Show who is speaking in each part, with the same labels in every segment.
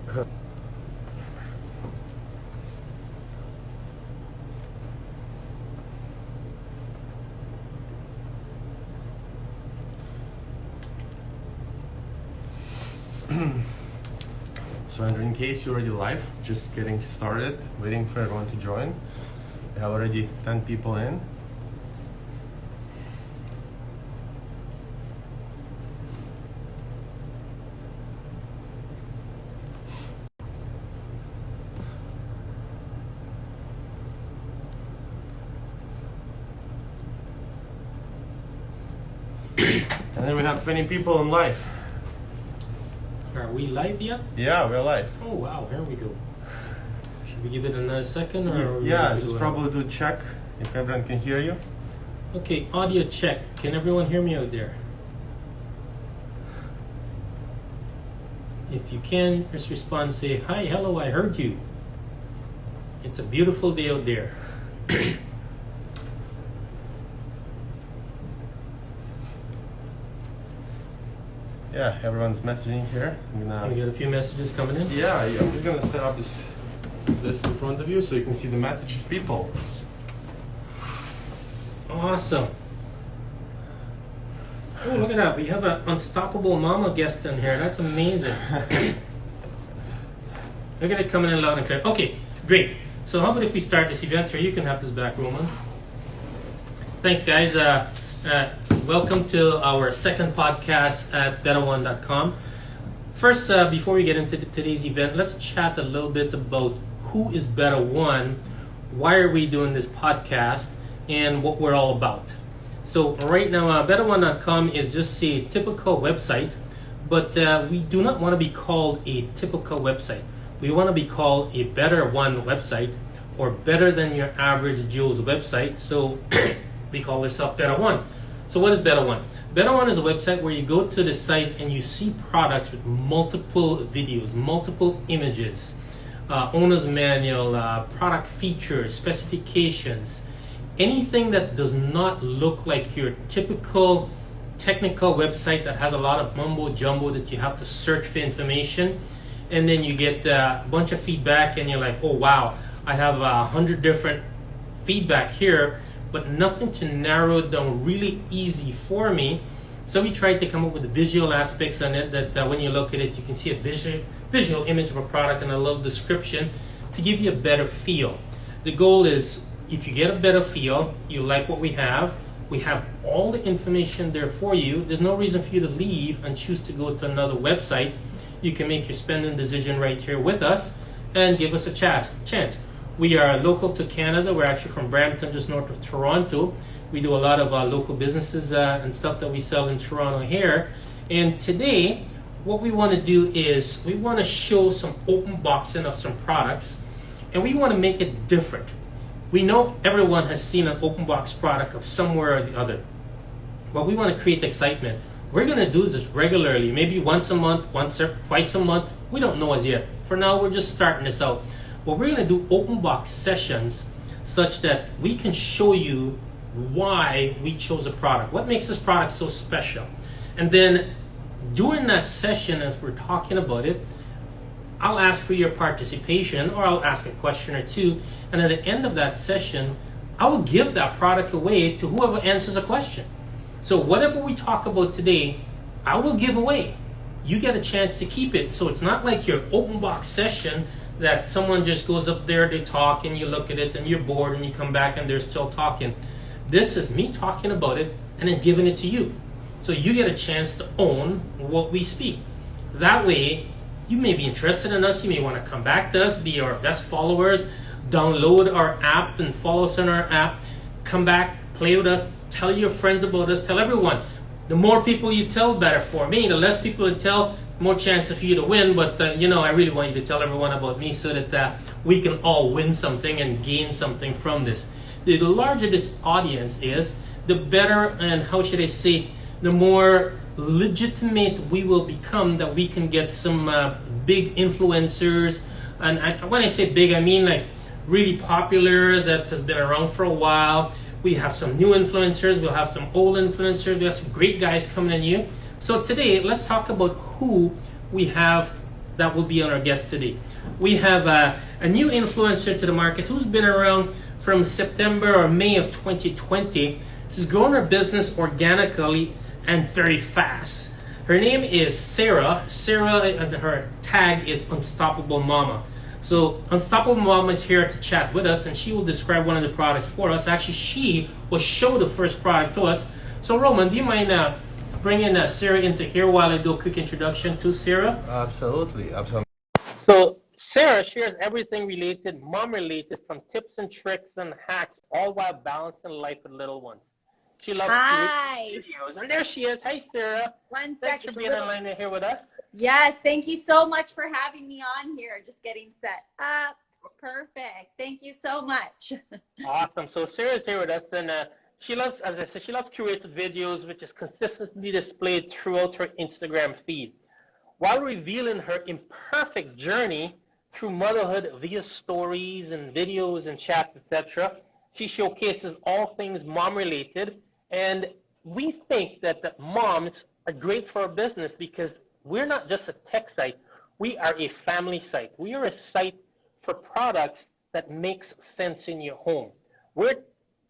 Speaker 1: So in case you're already live, just getting started, waiting for everyone to join. We have already 10 people in. And then we have 20 people in live.
Speaker 2: Are we live yet?
Speaker 1: Yeah, we're live.
Speaker 2: Oh wow, here we go. Should we give it another second? Or
Speaker 1: yeah, just probably do check if everyone can hear you.
Speaker 2: Okay, audio check. Can everyone hear me out there? If you can, just respond, say, hi, hello, I heard you. It's a beautiful day out there.
Speaker 1: Yeah, everyone's messaging here.
Speaker 2: We got a few messages coming in.
Speaker 1: Yeah, I'm just gonna set up this in front of you so you can see the messages of people.
Speaker 2: Awesome. Oh, look at that. We have an unstoppable mama guest in here. That's amazing. Look at it coming in loud and clear. Okay, great. So how about if we start this event here? You can have this back, Roman. Thanks, guys. Welcome to our second podcast at BetterOne.com. First, before we get into today's event, let's chat a little bit about who is Better One, why are we doing this podcast, and what we're all about. So right now, BetterOne.com is just a typical website, but we do not want to be called a typical website. We want to be called a Better One website, or better than your average Joe's website. So we call ourselves Better One. So what is Better One? Better One is a website where you go to the site and you see products with multiple videos, multiple images, owner's manual, product features, specifications, anything that does not look like your typical technical website that has a lot of mumbo jumbo that you have to search for information, and then you get a bunch of feedback and you're like, oh wow, I have 100 different feedback here, but nothing to narrow it down really easy for me. So we tried to come up with the visual aspects on it that when you look at it, you can see a visual image of a product and a little description to give you a better feel. The goal is, if you get a better feel, you like what we have all the information there for you. There's no reason for you to leave and choose to go to another website. You can make your spending decision right here with us and give us a chance. We are local to Canada. We're actually from Brampton, just north of Toronto. We do a lot of local businesses and stuff that we sell in Toronto here. And today, what we want to do is we want to show some open boxing of some products, and we want to make it different. We know everyone has seen an open box product of somewhere or the other, but we want to create excitement. We're going to do this regularly, maybe once a month, once or twice a month. We don't know as yet. For now, we're just starting this out. But we're going to do open box sessions such that we can show you why we chose a product, what makes this product so special. And then during that session, as we're talking about it, I'll ask for your participation, or I'll ask a question or two, and at the end of that session, I will give that product away to whoever answers a question. So whatever we talk about today, I will give away. You get a chance to keep it. So it's not like your open box session that someone just goes up there, they talk, and you look at it, and you're bored, and you come back, and they're still talking. This is me talking about it, and then giving it to you. So you get a chance to own what we speak. That way, you may be interested in us, you may want to come back to us, be our best followers, download our app and follow us on our app, come back, play with us, tell your friends about us, tell everyone. The more people you tell, better for me. The less people you tell, more chance for you to win. But I really want you to tell everyone about me so that we can all win something and gain something from this. The larger this audience is, the better, and how should I say, the more legitimate we will become, that we can get some big influencers. And when I say big, I mean like really popular, that has been around for a while. We have some new influencers, we'll have some old influencers, we have some great guys coming in here. So today, let's talk about who we have that will be on our guest today. We have a new influencer to the market who's been around from September or May of 2020. She's grown her business organically and very fast. Her name is Sarah. Sarah, her tag is Unstoppable Mama. So Unstoppable Mama is here to chat with us, and she will describe one of the products for us. Actually, she will show the first product to us. So Roman, do you mind bringing Sarah into here while I do a quick introduction to Sarah?
Speaker 1: Absolutely.
Speaker 2: So Sarah shares everything related, mom related, from tips and tricks and hacks, all while balancing life with little ones. She loves videos. And there she is. Hey, Sarah. Thanks for being online here with us.
Speaker 3: Yes, thank you so much for having me on here. Just getting set up. Perfect. Thank you so much.
Speaker 2: Awesome. So Sarah's here with us, and she loves, as I said, she loves curated videos, which is consistently displayed throughout her Instagram feed, while revealing her imperfect journey through motherhood via stories and videos and chats, etc. She showcases all things mom-related, and we think that the moms are great for our business because we're not just a tech site. We are a family site. We are a site for products that makes sense in your home. We're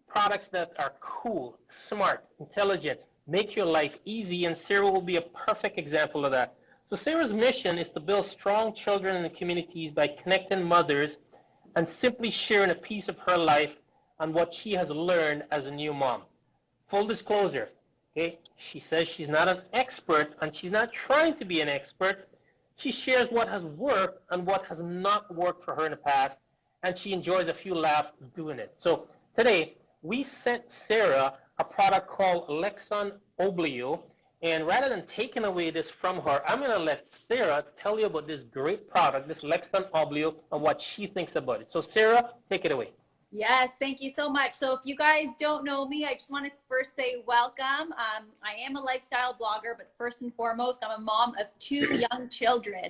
Speaker 2: products that are cool, smart, intelligent, make your life easy, and Sarah will be a perfect example of that. So Sarah's mission is to build strong children in the communities by connecting mothers and simply sharing a piece of her life on what she has learned as a new mom. Full disclosure, okay? She says she's not an expert, and she's not trying to be an expert. She shares what has worked and what has not worked for her in the past, and she enjoys a few laughs doing it. So today, we sent Sarah a product called Lexon Oblio, and rather than taking away this from her, I'm going to let Sarah tell you about this great product, this Lexon Oblio, and what she thinks about it. So Sarah, take it away.
Speaker 3: Yes, thank you so much. So if you guys don't know me, I just want to first say welcome. I am a lifestyle blogger, but first and foremost, I'm a mom of 2 young children.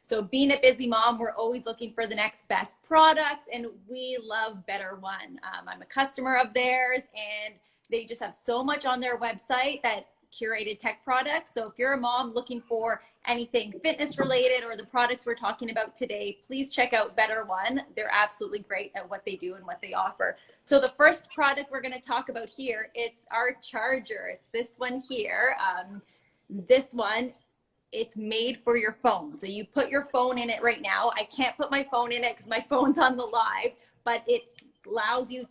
Speaker 3: So being a busy mom, we're always looking for the next best products, and we love Better One. I'm a customer of theirs, and they just have so much on their website that curated tech products. So if you're a mom looking for anything fitness related or the products we're talking about today, please check out Better One. They're absolutely great at what they do and what they offer. So the first product we're going to talk about here, it's our charger. It's this one here. This one, it's made for your phone. So you put your phone in it right now. I can't put my phone in it because my phone's on the live, but it allows you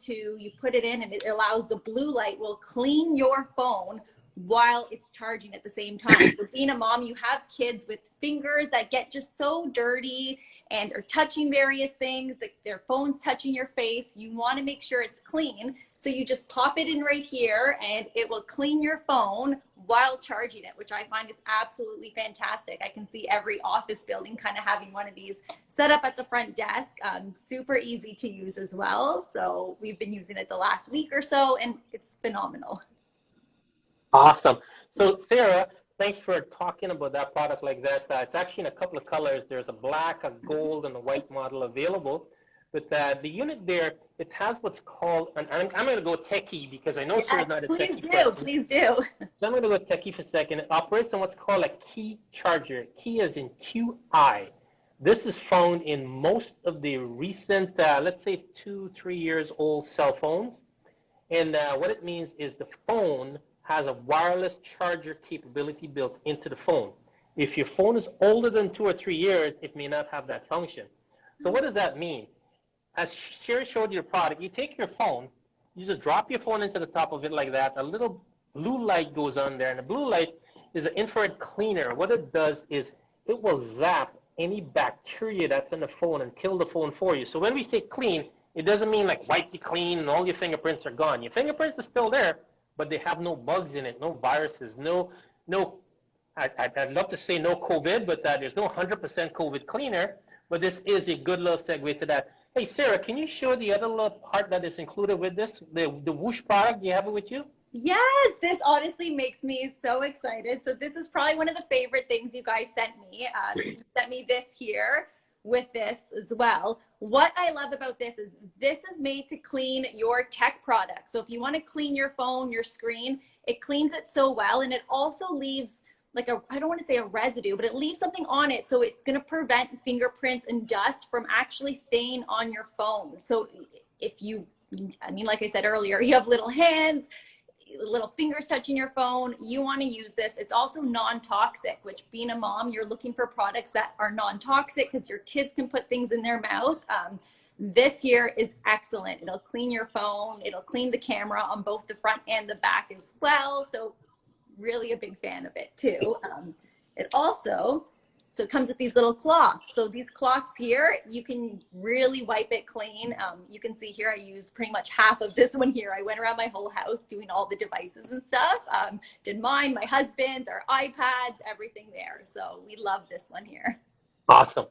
Speaker 3: put it in, and it allows the blue light will clean your phone while it's charging at the same time. So being a mom, you have kids with fingers that get just so dirty and are touching various things, like their phone's touching your face. You want to make sure it's clean. So you just pop it in right here, and it will clean your phone while charging it, which I find is absolutely fantastic. I can see every office building kind of having one of these set up at the front desk. Super easy to use as well. So we've been using it the last week or so, and it's phenomenal.
Speaker 2: Awesome. So Sarah, thanks for talking about that product like that. It's actually in a couple of colors. There's a black, a gold, and a white model available. But the unit there, it has what's called, and I'm going to go techie because I know Sarah's not a techie.
Speaker 3: Please do.
Speaker 2: So I'm going to go techie for a second. It operates on what's called a key charger. Key as in QI. This is found in most of the recent, let's say 2-3 years old cell phones. And what it means is the phone has a wireless charger capability built into the phone. If your phone is older than 2 or 3 years, it may not have that function. So what does that mean? As Sherry showed you the product, you take your phone, you just drop your phone into the top of it like that, a little blue light goes on there, and the blue light is an infrared cleaner. What it does is it will zap any bacteria that's in the phone and kill the phone for you. So when we say clean, it doesn't mean like wipe you clean and all your fingerprints are gone. Your fingerprints are still there, but they have no bugs in it, no viruses, I'd love to say no COVID, but there's no 100% COVID cleaner, but this is a good little segue to that. Hey, Sarah, can you show the other little part that is included with this, the Whoosh product? Do you have it with you?
Speaker 3: Yes, this honestly makes me so excited. So this is probably one of the favorite things you guys sent me. You sent me this here with this as well. What I love about this is made to clean your tech products. So if you want to clean your phone, your screen, it cleans it so well, and it also leaves like I don't want to say a residue, but it leaves something on it. So it's going to prevent fingerprints and dust from actually staying on your phone. So if you, I mean, like I said earlier, you have little hands, little fingers touching your phone, you want to use this. It's also non-toxic, which being a mom, you're looking for products that are non-toxic because your kids can put things in their mouth. This here is excellent. It'll clean your phone. It'll clean the camera on both the front and the back as well. So really a big fan of it too. It also, so it comes with these little cloths. So these cloths here, you can really wipe it clean. You can see here, I use pretty much half of this one here. I went around my whole house doing all the devices and stuff. Did mine, my husband's, our iPads, everything there. So we love this one here.
Speaker 4: Awesome.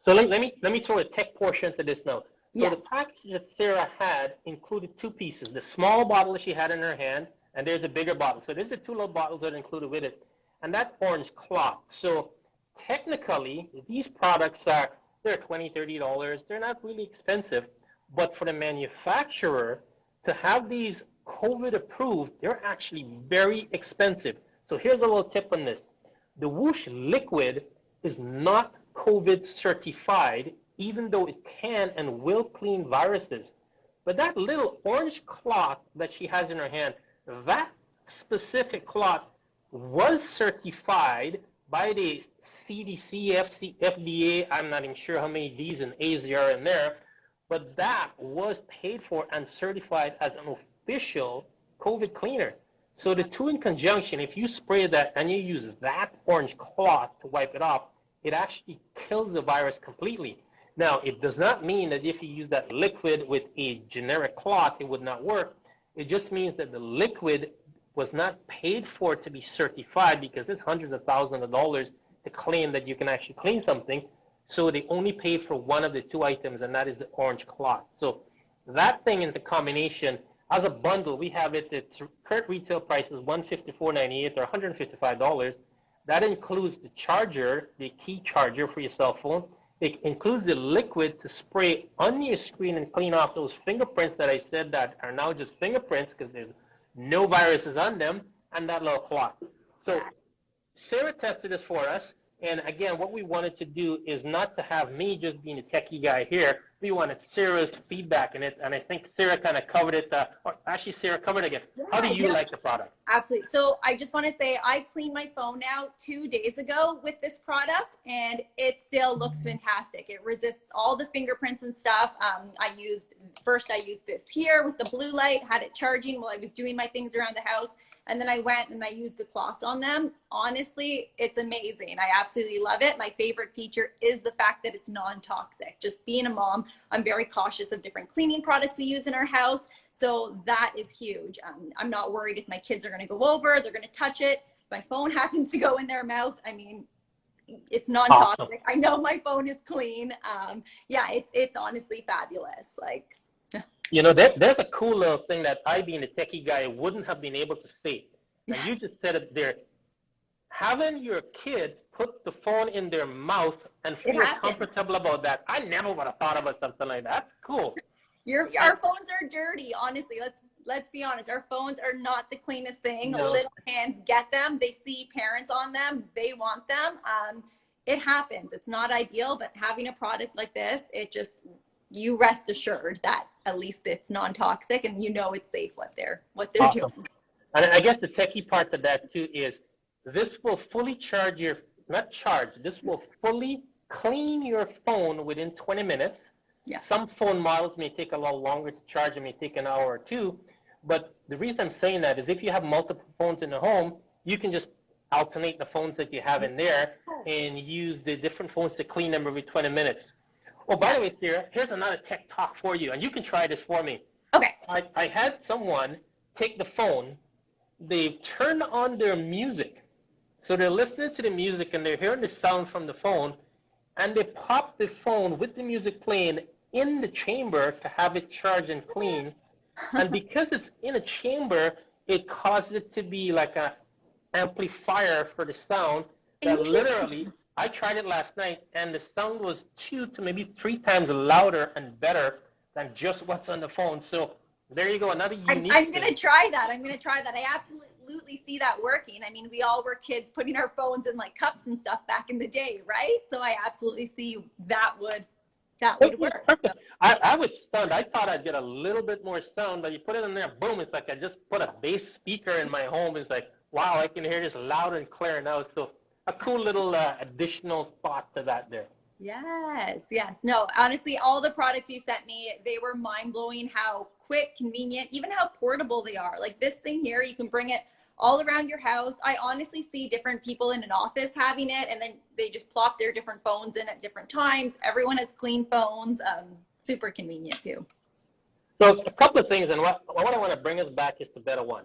Speaker 4: So let me throw a tech portion to this now. So
Speaker 3: Yeah.
Speaker 4: the package that Sarah had included two pieces, the small bottle that she had in her hand, and there's a bigger bottle. So there's the two little bottles that are included with it, and that orange cloth. So technically, these products they're $20, $30. They're not really expensive, but for the manufacturer to have these COVID approved, they're actually very expensive. So here's a little tip on this. The Whoosh liquid is not COVID certified, even though it can and will clean viruses. But that little orange cloth that she has in her hand, that specific cloth was certified by the CDC, FDA. I'm not even sure how many D's and A's there are in there, but that was paid for and certified as an official COVID cleaner. So the two in conjunction, if you spray that and you use that orange cloth to wipe it off, it actually kills the virus completely. Now, it does not mean that if you use that liquid with a generic cloth, it would not work. It just means that the liquid was not paid for to be certified, because it's hundreds of thousands of dollars to claim that you can actually clean something. So they only paid for one of the two items, and that is the orange cloth. So that thing in the combination, as a bundle, we have it, its current retail price is $154.98 or $155. That includes the charger, the key charger for your cell phone. It includes the liquid to spray on your screen and clean off those fingerprints that I said that are now just fingerprints because there's no viruses on them, and that little cloth. So Sarah tested this for us, and again, what we wanted to do is not to have me just being a techie guy here. We wanted Sarah's feedback in it, and I think Sarah kind of covered it. Or actually, Sarah covered it again. How do you like the product?
Speaker 3: Absolutely. So I just want to say I cleaned my phone out 2 days ago with this product, and it still looks fantastic. It resists all the fingerprints and stuff. I used this here with the blue light, had it charging while I was doing my things around the house. And then I went and I used the cloths on them. Honestly, it's amazing. I absolutely love it. My favorite feature is the fact that it's non-toxic. Just being a mom, I'm very cautious of different cleaning products we use in our house. So that is huge. I'm not worried if my kids are going to go over, they're going to touch it. My phone happens to go in their mouth. I mean, it's non-toxic. Awesome. I know my phone is clean. Yeah, it's honestly fabulous. Like,
Speaker 4: you know, there's a cool little thing that I, being a techie guy, wouldn't have been able to say. And you just said it there. Having your kid put the phone in their mouth and feel comfortable about that. I never would have thought about something like that. That's cool.
Speaker 3: Our phones are dirty, honestly. Let's be honest. Our phones are not the cleanest thing. No. Little hands get them. They see parents on them. They want them. It happens. It's not ideal, but having a product like this, it just, you rest assured that at least it's non-toxic and you know it's safe what they're
Speaker 4: awesome.
Speaker 3: doing.
Speaker 4: And I guess the techie part of that too is this will fully charge your, not charge, this will fully clean your phone within 20 minutes. Yeah. Some phone models may take a little longer to charge, it may take an hour or two. But the reason I'm saying that is if you have multiple phones in the home, you can just alternate the phones that you have in there and use the different phones to clean them every 20 minutes. Oh, by the way, Sarah, here's another tech talk for you, and you can try this for me.
Speaker 3: Okay.
Speaker 4: I had someone take the phone, they've turned on their music. So they're listening to the music and they're hearing the sound from the phone, and they pop the phone with the music playing in the chamber to have it charged and clean. And because it's in a chamber, it causes it to be like an amplifier for the sound that literally, I tried it last night, and the sound was 2 to maybe 3 times louder and better than just what's on the phone. So there you go, another unique
Speaker 3: I'm going to try that. I absolutely absolutely see that working. I mean, we all were kids putting our phones in like cups and stuff back in the day, right? So I absolutely see that would work.
Speaker 4: Perfect. I was stunned. I thought I'd get a little bit more sound, but you put it in there, boom, it's like I just put a bass speaker in my home. It's like, wow, I can hear this loud and clear now. So a cool little additional thought to that there.
Speaker 3: Yes. No, honestly, all the products you sent me, they were mind-blowing how quick, convenient, even how portable they are. Like this thing here, you can bring it all around your house. I honestly see different people in an office having it, and then they just plop their different phones in at different times. Everyone has clean phones. Super convenient too.
Speaker 4: So a couple of things, and what I want to bring us back is to Better One.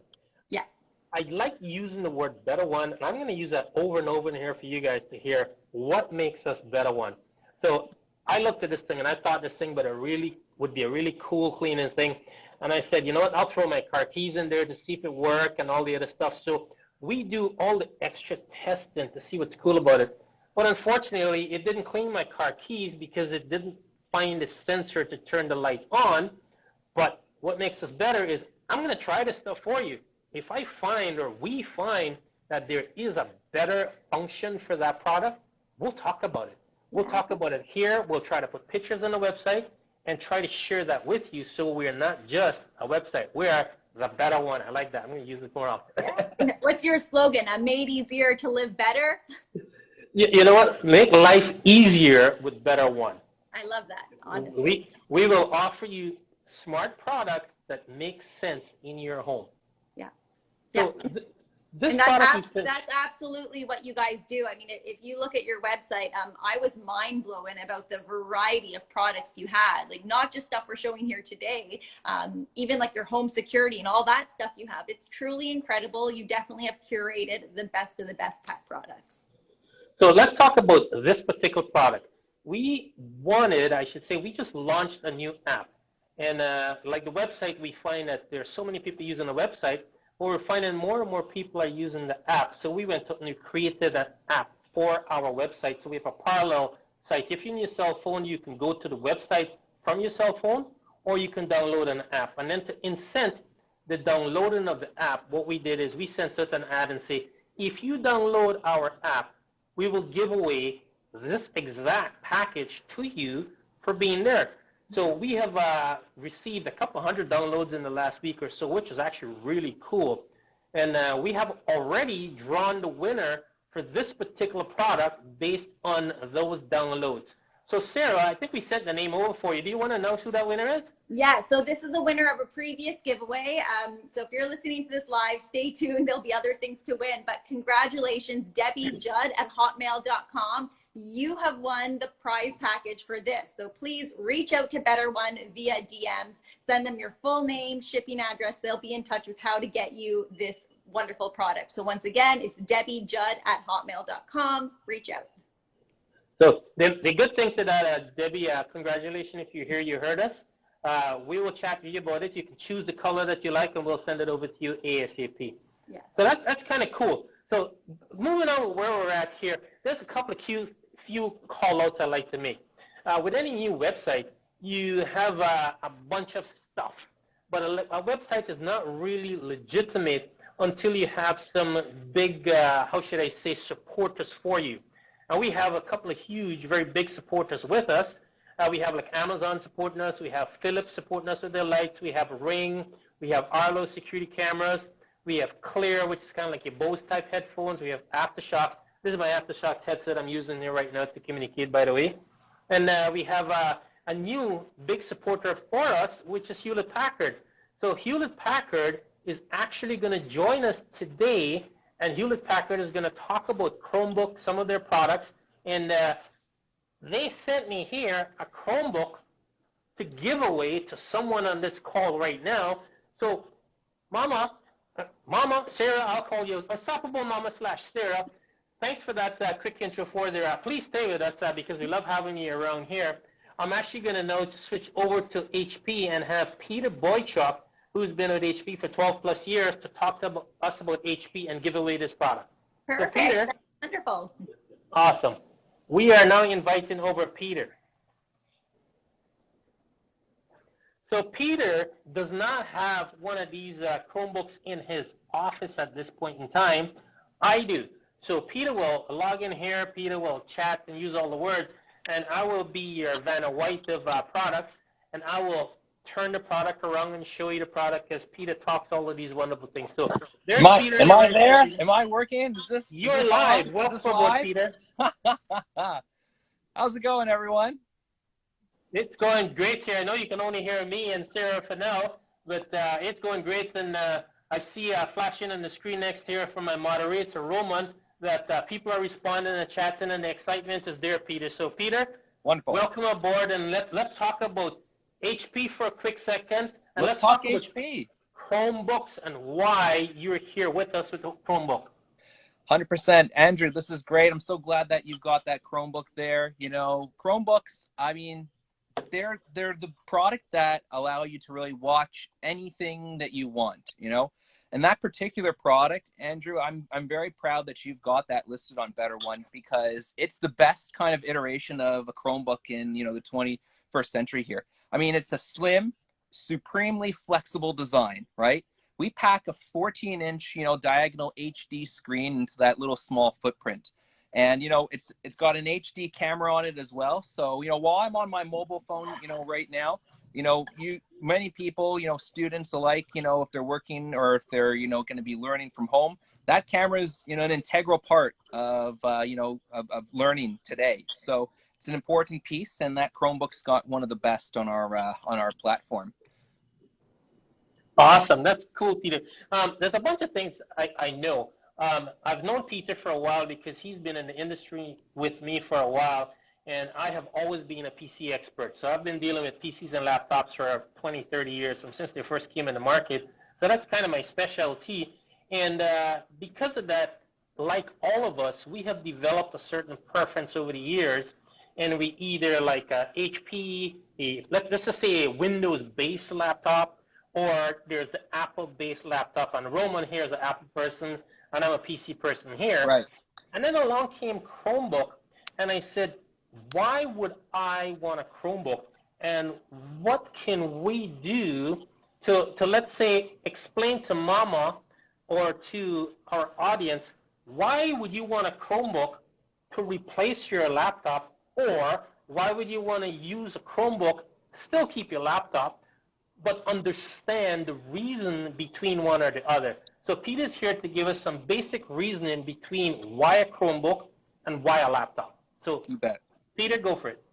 Speaker 3: Yes.
Speaker 4: I like using the word Better One, and I'm going to use that over and over in here for you guys to hear what makes us Better One. So I looked at this thing, and I thought this thing would be a really cool cleaning thing. And I said, you know what, I'll throw my car keys in there to see if it works and all the other stuff. So we do all the extra testing to see what's cool about it. But unfortunately, it didn't clean my car keys because it didn't find a sensor to turn the light on. But what makes us better is I'm going to try this stuff for you. If I find, or we find, that there is a better function for that product, we'll talk about it. We'll talk about it here. We'll try to put pictures on the website and try to share that with you, so we're not just a website. We are the Better One. I like that. I'm going to use it more often.
Speaker 3: What's your slogan? Made easier to live better?
Speaker 4: You know what? Make life easier with Better One.
Speaker 3: I love that, honestly.
Speaker 4: We will offer you smart products that make sense in your home.
Speaker 3: Yeah.
Speaker 4: So this
Speaker 3: and
Speaker 4: product
Speaker 3: that's absolutely what you guys do. I mean, if you look at your website, I was mind blown about the variety of products you had. Like not just stuff we're showing here today, even like your home security and all that stuff you have. It's truly incredible. You definitely have curated the best of the best tech products.
Speaker 4: So let's talk about this particular product. We just launched a new app. And like the website, we find that there's so many people using the website, but we're finding more and more people are using the app. So we went and we created an app for our website. So we have a parallel site. If you're on your cell phone, you can go to the website from your cell phone, or you can download an app. And then to incent the downloading of the app, what we did is we sent out an ad and say, if you download our app, we will give away this exact package to you for being there. So we have received a couple hundred downloads in the last week or so, which is actually really cool. And we have already drawn the winner for this particular product based on those downloads. So Sarah, I think we sent the name over for you. Do you want to announce who that winner is?
Speaker 3: Yeah, so this is a winner of a previous giveaway. So if you're listening to this live, stay tuned. There'll be other things to win. But congratulations, Debbie Judd at hotmail.com. You have won the prize package for this. So please reach out to Better One via DMs. Send them your full name, shipping address. They'll be in touch with how to get you this wonderful product. So once again, it's Debbie Judd at hotmail.com. Reach out.
Speaker 4: So the good thing to that, Debbie, congratulations if you're here, you heard us. We will chat with you about it. You can choose the color that you like, and we'll send it over to you ASAP.
Speaker 3: Yes.
Speaker 4: So that's kind of cool. So moving on where we're at here, there's a couple of few call-outs I like to make. With any new website, you have a bunch of stuff, but a website is not really legitimate until you have some big, supporters for you. And we have a couple of huge, very big supporters with us. We have like Amazon supporting us. We have Philips supporting us with their lights. We have Ring. We have Arlo security cameras. We have Clear, which is kind of like your Bose type headphones. We have Aftershocks. This is my Aftershocks headset I'm using here right now to communicate, by the way. And we have a new big supporter for us, which is Hewlett Packard. So Hewlett Packard is actually going to join us today, and Hewlett Packard is going to talk about Chromebook, some of their products. And they sent me here a Chromebook to give away to someone on this call right now. So Mama, Sarah, I'll call you Unstoppable Mama / Sarah. Thanks for that quick intro for there. Please stay with us because we love having you around here. I'm actually going to now switch over to HP and have Peter Boychuk, who's been with HP for 12 plus years, to talk to us about HP and give away this product.
Speaker 3: Perfect.
Speaker 4: So Peter,
Speaker 3: wonderful.
Speaker 4: Awesome. We are now inviting over Peter. So Peter does not have one of these Chromebooks in his office at this point in time. I do. So Peter will log in here, Peter will chat and use all the words, and I will be your Vanna White of products, and I will turn the product around and show you the product as Peter talks all of these wonderful things. So there's Peter.
Speaker 5: Am I there? Am I working?
Speaker 4: You're live. Welcome aboard, Peter.
Speaker 5: How's it going, everyone?
Speaker 4: It's going great here. I know you can only hear me and Sarah for now, but it's going great. And I see flashing on the screen next here from my moderator, Roman, that people are responding and chatting, and the excitement is there, Peter. So, Peter,
Speaker 5: wonderful.
Speaker 4: Welcome aboard, and let's talk about HP for a quick second. And
Speaker 5: let's talk HP.
Speaker 4: Chromebooks and why you're here with us with the Chromebook.
Speaker 5: 100%. Andrew, this is great. I'm so glad that you've got that Chromebook there. You know, Chromebooks, I mean, they're the product that allow you to really watch anything that you want, you know. And that particular product, Andrew, I'm very proud that you've got that listed on Better One, because it's the best kind of iteration of a Chromebook in, you know, the 21st century here. I mean, it's a slim, supremely flexible design, right? We pack a 14-inch, you know, diagonal HD screen into that little small footprint. And, you know, it's got an HD camera on it as well. So, you know, while I'm on my mobile phone, you know, right now, you know, many people, you know, students alike, you know, if they're working or if they're, you know, going to be learning from home, that camera is, you know, an integral part of, you know, of learning today. So it's an important piece, and that Chromebook's got one of the best on our platform.
Speaker 4: Awesome. That's cool, Peter. There's a bunch of things I know. I've known Peter for a while because he's been in the industry with me for a while, and I have always been a PC expert. So I've been dealing with PCs and laptops for 20, 30 years, since they first came in the market. So that's kind of my specialty. And because of that, like all of us, we have developed a certain preference over the years, and we either like HP, let's just say a Windows-based laptop, or there's the Apple-based laptop. And Roman here is an Apple person, and I'm a PC person here.
Speaker 5: Right. And
Speaker 4: then along came Chromebook, and I said, why would I want a Chromebook? And what can we do to let's say, explain to Mama or to our audience, why would you want a Chromebook to replace your laptop, or why would you want to use a Chromebook, still keep your laptop, but understand the reason between one or the other? So Peter's here to give us some basic reasoning between why a Chromebook and why a laptop. So
Speaker 5: you bet.
Speaker 4: Peter, go for it.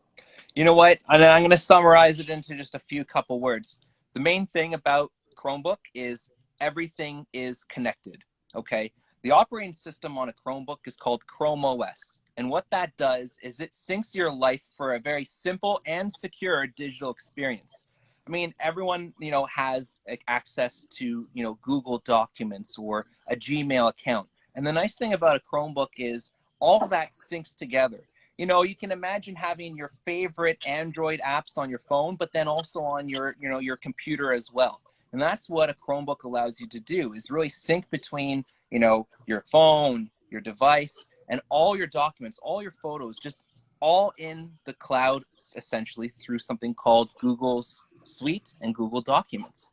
Speaker 5: You know what? And I'm going to summarize it into just a couple words. The main thing about Chromebook is everything is connected, okay? The operating system on a Chromebook is called Chrome OS. And what that does is it syncs your life for a very simple and secure digital experience. I mean, everyone, you know, has access to, you know, Google Documents or a Gmail account. And the nice thing about a Chromebook is all of that syncs together. You know, you can imagine having your favorite Android apps on your phone, but then also on your, you know, your computer as well. And that's what a Chromebook allows you to do, is really sync between, you know, your phone, your device, and all your documents, all your photos, just all in the cloud, essentially through something called Google's Suite and Google Documents.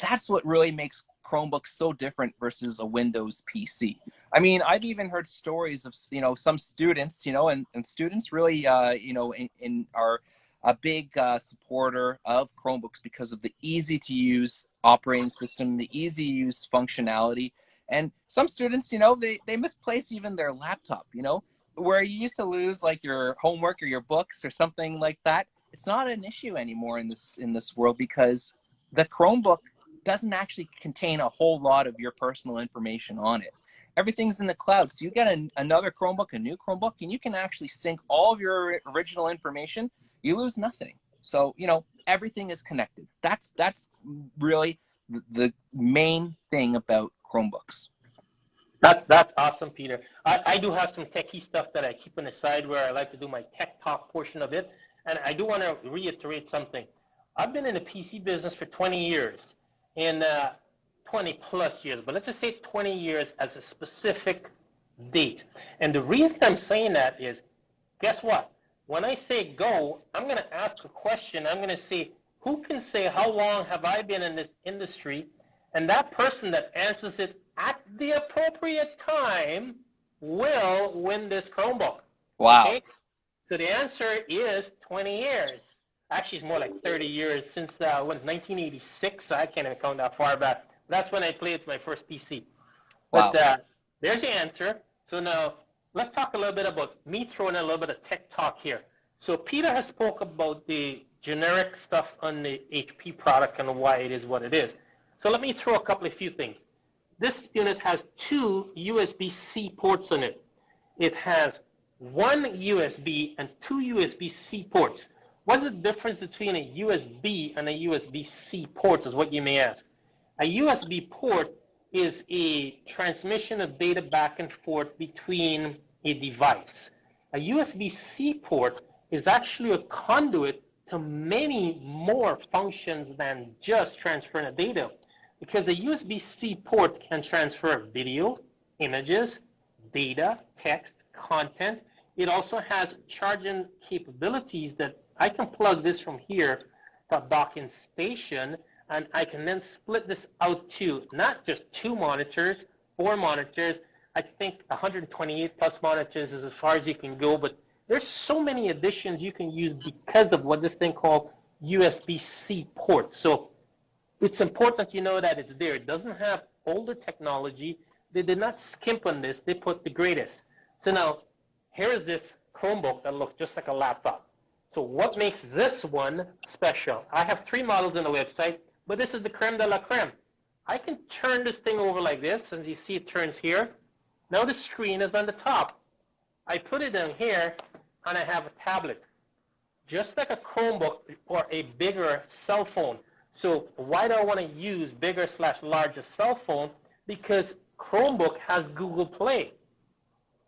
Speaker 5: That's what really makes Chromebook so different versus a Windows PC. I mean, I've even heard stories of, you know, some students, you know, and students really, you know, are a big supporter of Chromebooks because of the easy to use operating system, the easy use functionality. And some students, you know, they misplace even their laptop, you know, where you used to lose like your homework or your books or something like that. It's not an issue anymore in this world, because the Chromebook doesn't actually contain a whole lot of your personal information on it. Everything's in the cloud. So you get another Chromebook, a new Chromebook, and you can actually sync all of your original information. You lose nothing. So, you know, everything is connected. That's really the main thing about Chromebooks.
Speaker 4: That's awesome, Peter. I do have some techie stuff that I keep on the side where I like to do my tech talk portion of it. And I do want to reiterate something. I've been in the PC business for 20 years, and 20 plus years, but let's just say 20 years as a specific date. And the reason I'm saying that is, guess what? When I say go, I'm going to ask a question. I'm going to say, who can say how long have I been in this industry, and that person that answers it at the appropriate time will win this Chromebook.
Speaker 5: Wow.
Speaker 4: Okay? So the answer is 20 years. Actually, it's more like 30 years since 1986. I can't even count that far back. That's when I played with my first PC.
Speaker 5: Wow.
Speaker 4: But there's the answer. So now let's talk a little bit about me throwing in a little bit of tech talk here. So Peter has spoke about the generic stuff on the HP product and why it is what it is. So let me throw a few things. This unit has 2 USB-C ports on it. It has 1 USB and 2 USB-C ports. What's the difference between a USB and a USB-C port is what you may ask. A USB port is a transmission of data back and forth between a device. A USB-C port is actually a conduit to many more functions than just transferring the data. Because a USB-C port can transfer video, images, data, text, content. It also has charging capabilities that I can plug this from here to a docking station, and I can then split this out to not just 2 monitors, 4 monitors. I think 128 plus monitors is as far as you can go, but there's so many additions you can use because of what this thing called USB-C ports. So it's important you know that it's there. It doesn't have older technology. They did not skimp on this. They put the greatest. So now, here is this Chromebook that looks just like a laptop. So what makes this one special? I have 3 models on the website, but this is the creme de la creme. I can turn this thing over like this, and you see it turns here. Now the screen is on the top. I put it in here, and I have a tablet, just like a Chromebook or a bigger cell phone. So why do I want to use bigger/larger cell phone? Because Chromebook has Google Play.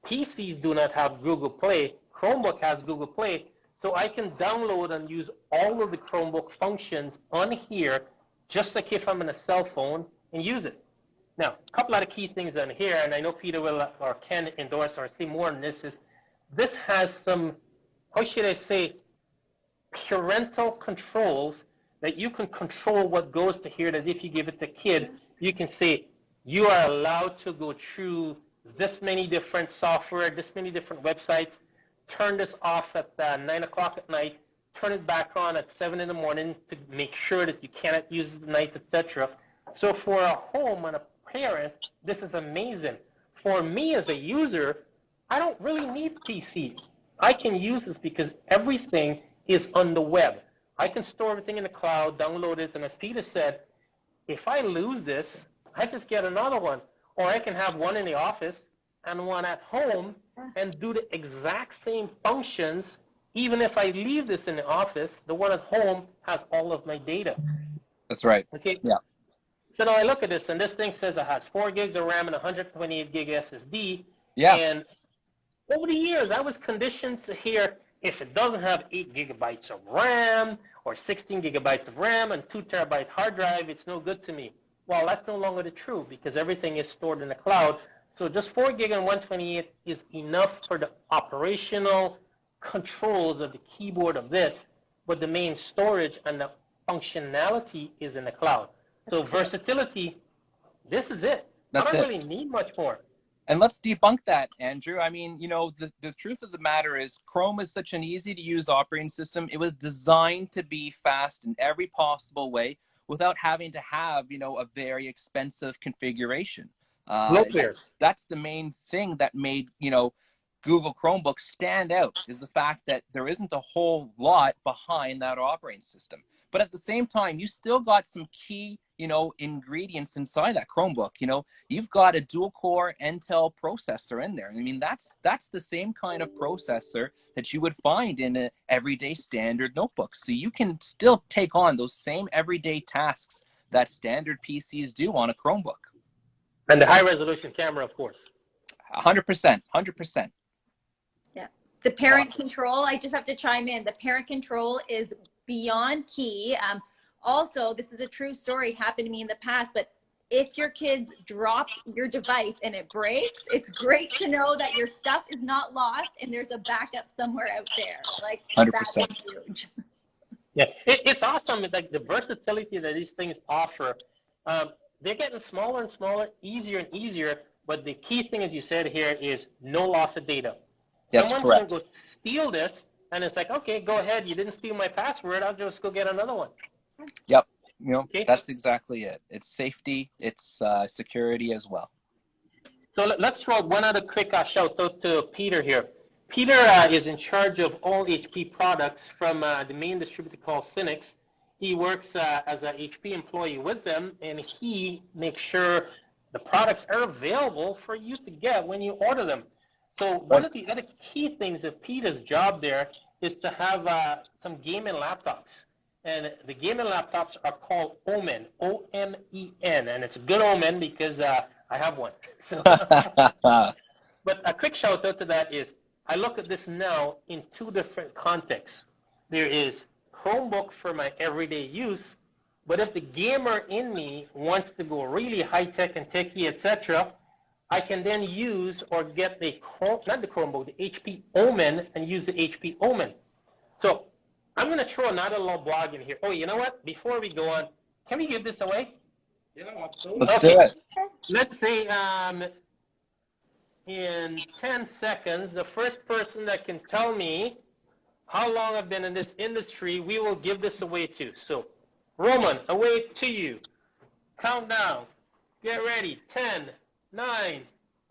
Speaker 4: PCs do not have Google Play. Chromebook has Google Play. So I can download and use all of the Chromebook functions on here, just like if I'm in a cell phone, and use it. Now, a couple of key things on here, and I know Peter will or can endorse or say more on this, is this has some, how should I say, parental controls that you can control what goes to here, that if you give it to a kid, you can say, you are allowed to go through this many different software, this many different websites, turn this off at 9 o'clock at night, turn it back on at 7 in the morning to make sure that you cannot use it at night, etc. So for a home and a parent, this is amazing. For me as a user, I don't really need PC. I can use this because everything is on the web. I can store everything in the cloud, download it, and as Peter said, if I lose this, I just get another one. Or I can have one in the office and one at home and do the exact same functions. Even if I leave this in the office, the one at home has all of my data.
Speaker 5: That's right.
Speaker 4: Okay.
Speaker 5: Yeah.
Speaker 4: So now I look at this, and this thing says it has 4 gigs of RAM and 128 gig SSD.
Speaker 5: Yeah.
Speaker 4: And over the years, I was conditioned to hear if it doesn't have 8 gigabytes of RAM or 16 gigabytes of RAM and 2 terabyte hard drive, it's no good to me. Well, that's no longer the truth because everything is stored in the cloud. So just 4 gig and 128 is enough for the operational controls of the keyboard of this, but the main storage and the functionality is in the cloud. So versatility, this is it. I don't really need much more.
Speaker 5: And let's debunk that, Andrew. I mean, you know, the truth of the matter is Chrome is such an easy-to-use operating system. It was designed to be fast in every possible way without having to have, you know, a very expensive configuration. That's the main thing that made, you know, Google Chromebook stand out, is the fact that there isn't a whole lot behind that operating system. But at the same time, you still got some key, you know, ingredients inside that Chromebook. You know, you've got a dual-core Intel processor in there. I mean, that's the same kind of processor that you would find in an everyday standard notebook. So you can still take on those same everyday tasks that standard PCs do on a Chromebook.
Speaker 4: And the high-resolution camera, of course.
Speaker 5: 100%, 100%.
Speaker 3: Yeah. The parent control, I just have to chime in. The parent control is beyond key. Also, this is a true story, happened to me in the past, but if your kids drop your device and it breaks, it's great to know that your stuff is not lost and there's a backup somewhere out there. Like,
Speaker 5: 100%.
Speaker 3: that's huge.
Speaker 4: Yeah, it's awesome. It's like the versatility that these things offer. They're getting smaller and smaller, easier and easier. But the key thing, as you said here, is no loss of data.
Speaker 5: That's
Speaker 4: Someone can
Speaker 5: correct.
Speaker 4: go steal this, and it's like, okay, go ahead. You didn't steal my password. I'll just go get another one.
Speaker 5: Yep. You know,
Speaker 4: Okay.
Speaker 5: that's exactly it. It's safety. It's security as well.
Speaker 4: So let's throw one other quick shout out to Peter here. Peter is in charge of all HP products from the main distributor called Cynix. He works as an HP employee with them, and he makes sure the products are available for you to get when you order them. So one of the other key things of Peter's job there is to have some gaming laptops. And the gaming laptops are called Omen, O-M-E-N, and it's a good omen because I have one. So, but a quick shout out to that is I look at this now in two different contexts. There is Chromebook for my everyday use, but if the gamer in me wants to go really high tech and techy, etc., I can then use or get the not the Chromebook, the HP Omen, and use the HP Omen. So I'm going to throw another little blog in here. Oh, you know what? Before we go on, can we give this away?
Speaker 2: Yeah, absolutely.
Speaker 5: Let's do it.
Speaker 4: Let's say in 10 seconds, the first person that can tell me how long I've been in this industry, we will give this away to. So, Roman, away to you. Countdown. Get ready. 10, 9,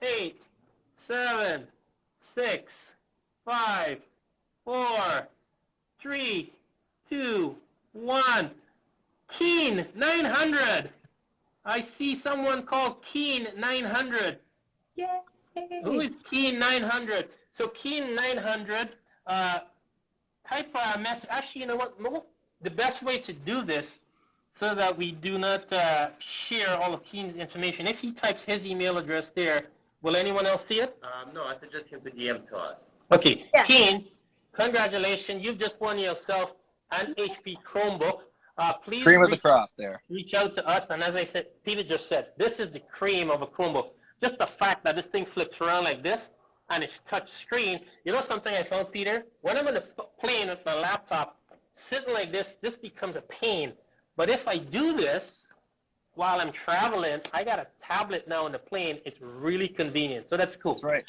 Speaker 4: 8, 7, 6, 5, 4, 3, 2, 1. Keen 900. I see someone called Keen 900.
Speaker 3: Yay!
Speaker 4: Who is Keen 900? So Keen 900, type a message. Actually, you know what? No, the best way to do this so that we do not share all of Keen's information, if he types his email address there, will anyone else see it?
Speaker 6: No, I suggest you the DM to us.
Speaker 4: Okay,
Speaker 3: Yeah.
Speaker 4: Keen, congratulations. You've just won yourself an HP Chromebook. Please
Speaker 5: Cream of the crop there.
Speaker 4: reach out to us. And as I said, Peter just said, this is the cream of a Chromebook. Just the fact that this thing flips around like this and it's touch screen. You know something I found, Peter? When I'm on the plane with my laptop, sitting like this becomes a pain. But if I do this while I'm traveling, I got a tablet now on the plane. It's really convenient. So that's cool.
Speaker 5: That's right.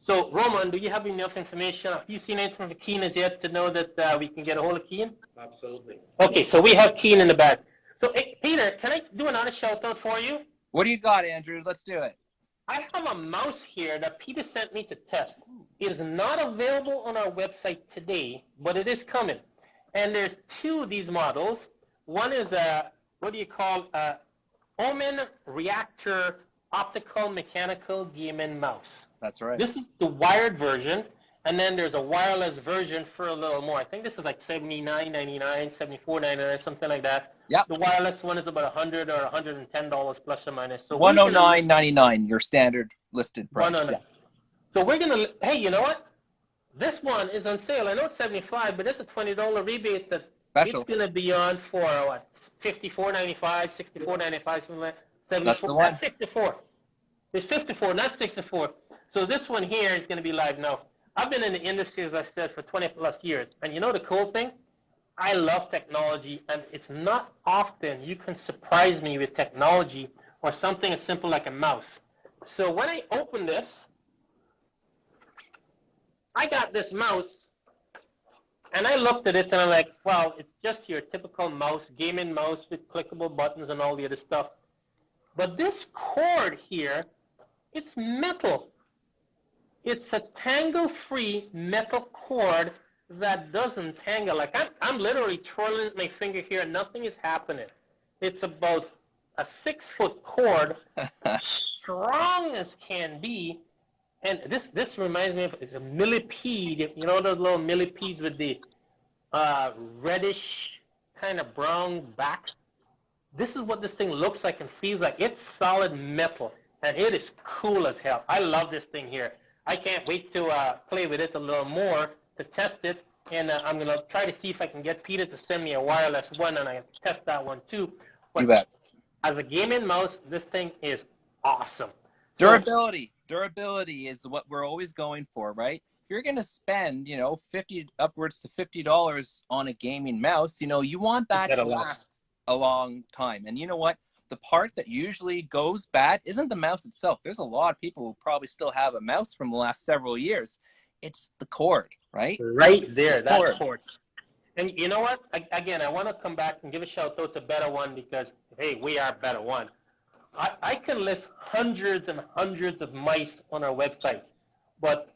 Speaker 4: So, Roman, do you have enough information? Have you seen anything from Keen as yet to know that we can get a hold of Keen?
Speaker 6: Absolutely.
Speaker 4: Okay, so we have Keen in the back. So, hey, Peter, can I do another shout out for you?
Speaker 5: What do you got, Andrew? Let's do it.
Speaker 4: I have a mouse here that Peter sent me to test. It is not available on our website today, but it is coming. And there's two of these models. One is what do you call Omen Reactor Optical Mechanical Gaming Mouse.
Speaker 5: That's right.
Speaker 4: This is the wired version, and then there's a wireless version for a little more. I think this is like $79.99, $74.99, something like that.
Speaker 5: Yep.
Speaker 4: The wireless one is about $100 or $110 plus or minus. So
Speaker 5: $109.99, your standard listed price.
Speaker 4: 109. So we're gonna. Hey, you know what? This one is on sale. I know it's $75, but it's a $20 rebate that
Speaker 5: Special.
Speaker 4: it's gonna be on for what? $54.95, $64.95, something like that.
Speaker 5: That's the one.
Speaker 4: That's 64. It's 54, not 64. So this one here is going to be live now. I've been in the industry, as I said, for 20 plus years. And you know the cool thing? I love technology, and it's not often you can surprise me with technology or something as simple like a mouse. So when I open this, I got this mouse, and I looked at it, and I'm like, well, it's just your typical mouse, gaming mouse with clickable buttons and all the other stuff. But this cord here, it's metal. It's a tangle-free metal cord that doesn't tangle. Like I'm literally twirling my finger here and nothing is happening. It's about a 6-foot cord, strong as can be. And this reminds me of it's a millipede. You know those little millipedes with the reddish kind of brown back? This is what this thing looks like and feels like. It's solid metal, and it is cool as hell. I love this thing here. I can't wait to play with it a little more, to test it, and I'm going to try to see if I can get Peter to send me a wireless one, and I can test that one too. But
Speaker 5: You bet.
Speaker 4: as a gaming mouse, this thing is awesome.
Speaker 5: Durability. Durability is what we're always going for, right? you're going to spend, 50 upwards to $50 on a gaming mouse, you want that to last a long time. And you know what? The part that usually goes bad isn't the mouse itself. There's a lot of people who probably still have a mouse from the last several years. It's the cord, right?
Speaker 4: Right there, that cord. And you know what? Again, I want to come back and give a shout out to Better One because, hey, we are Better One. I can list hundreds and hundreds of mice on our website, but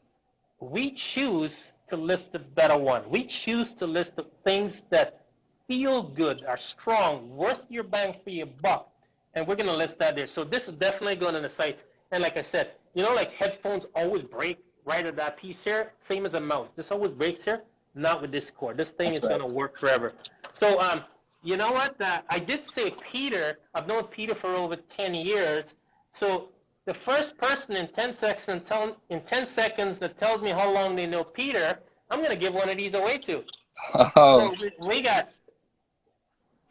Speaker 4: we choose to list the Better One. We choose to list the things that feel good, are strong, worth your bang for your buck, and we're going to list that there. So this is definitely going on the site. And like I said, like headphones always break right at that piece here, same as a mouse. This always breaks here, not with this cord. This thing is going to work forever. So, you know what? I did say Peter. I've known Peter for over 10 years. So the first person in 10 seconds that tells me how long they know Peter, I'm going to give one of these away to.
Speaker 5: Oh.
Speaker 4: So we got